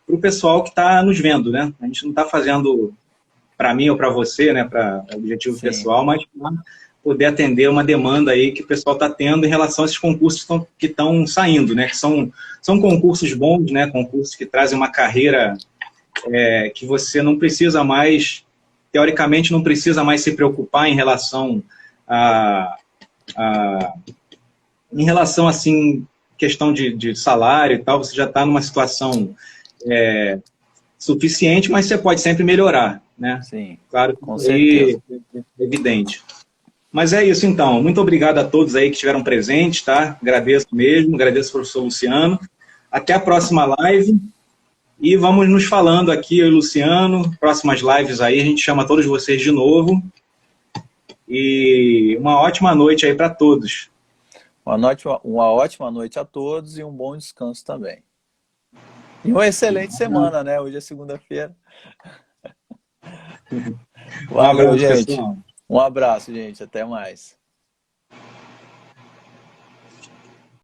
o pessoal que está nos vendo, né? A gente não está fazendo para mim ou para você, né? Para objetivo Sim. pessoal, mas para poder atender uma demanda aí que o pessoal está tendo em relação a esses concursos que estão saindo, né? Que são concursos bons, né? Concursos que trazem uma carreira que você não precisa mais, teoricamente, não precisa mais se preocupar em relação em relação, assim, questão de salário e tal, você já está numa situação suficiente, mas você pode sempre melhorar, né? Sim, Claro com que certeza. é evidente. Mas é isso, então. Muito obrigado a todos aí que estiveram presentes, tá? Agradeço mesmo, agradeço ao professor Luciano. Até a próxima live. E vamos nos falando aqui, eu e o Luciano, próximas lives aí, a gente chama todos vocês de novo. E uma ótima noite aí para todos. Uma ótima noite a todos e um bom descanso também. E uma excelente semana, né? Hoje é segunda-feira. Um Valeu, abraço, gente. pessoal. Um abraço, gente. Até mais.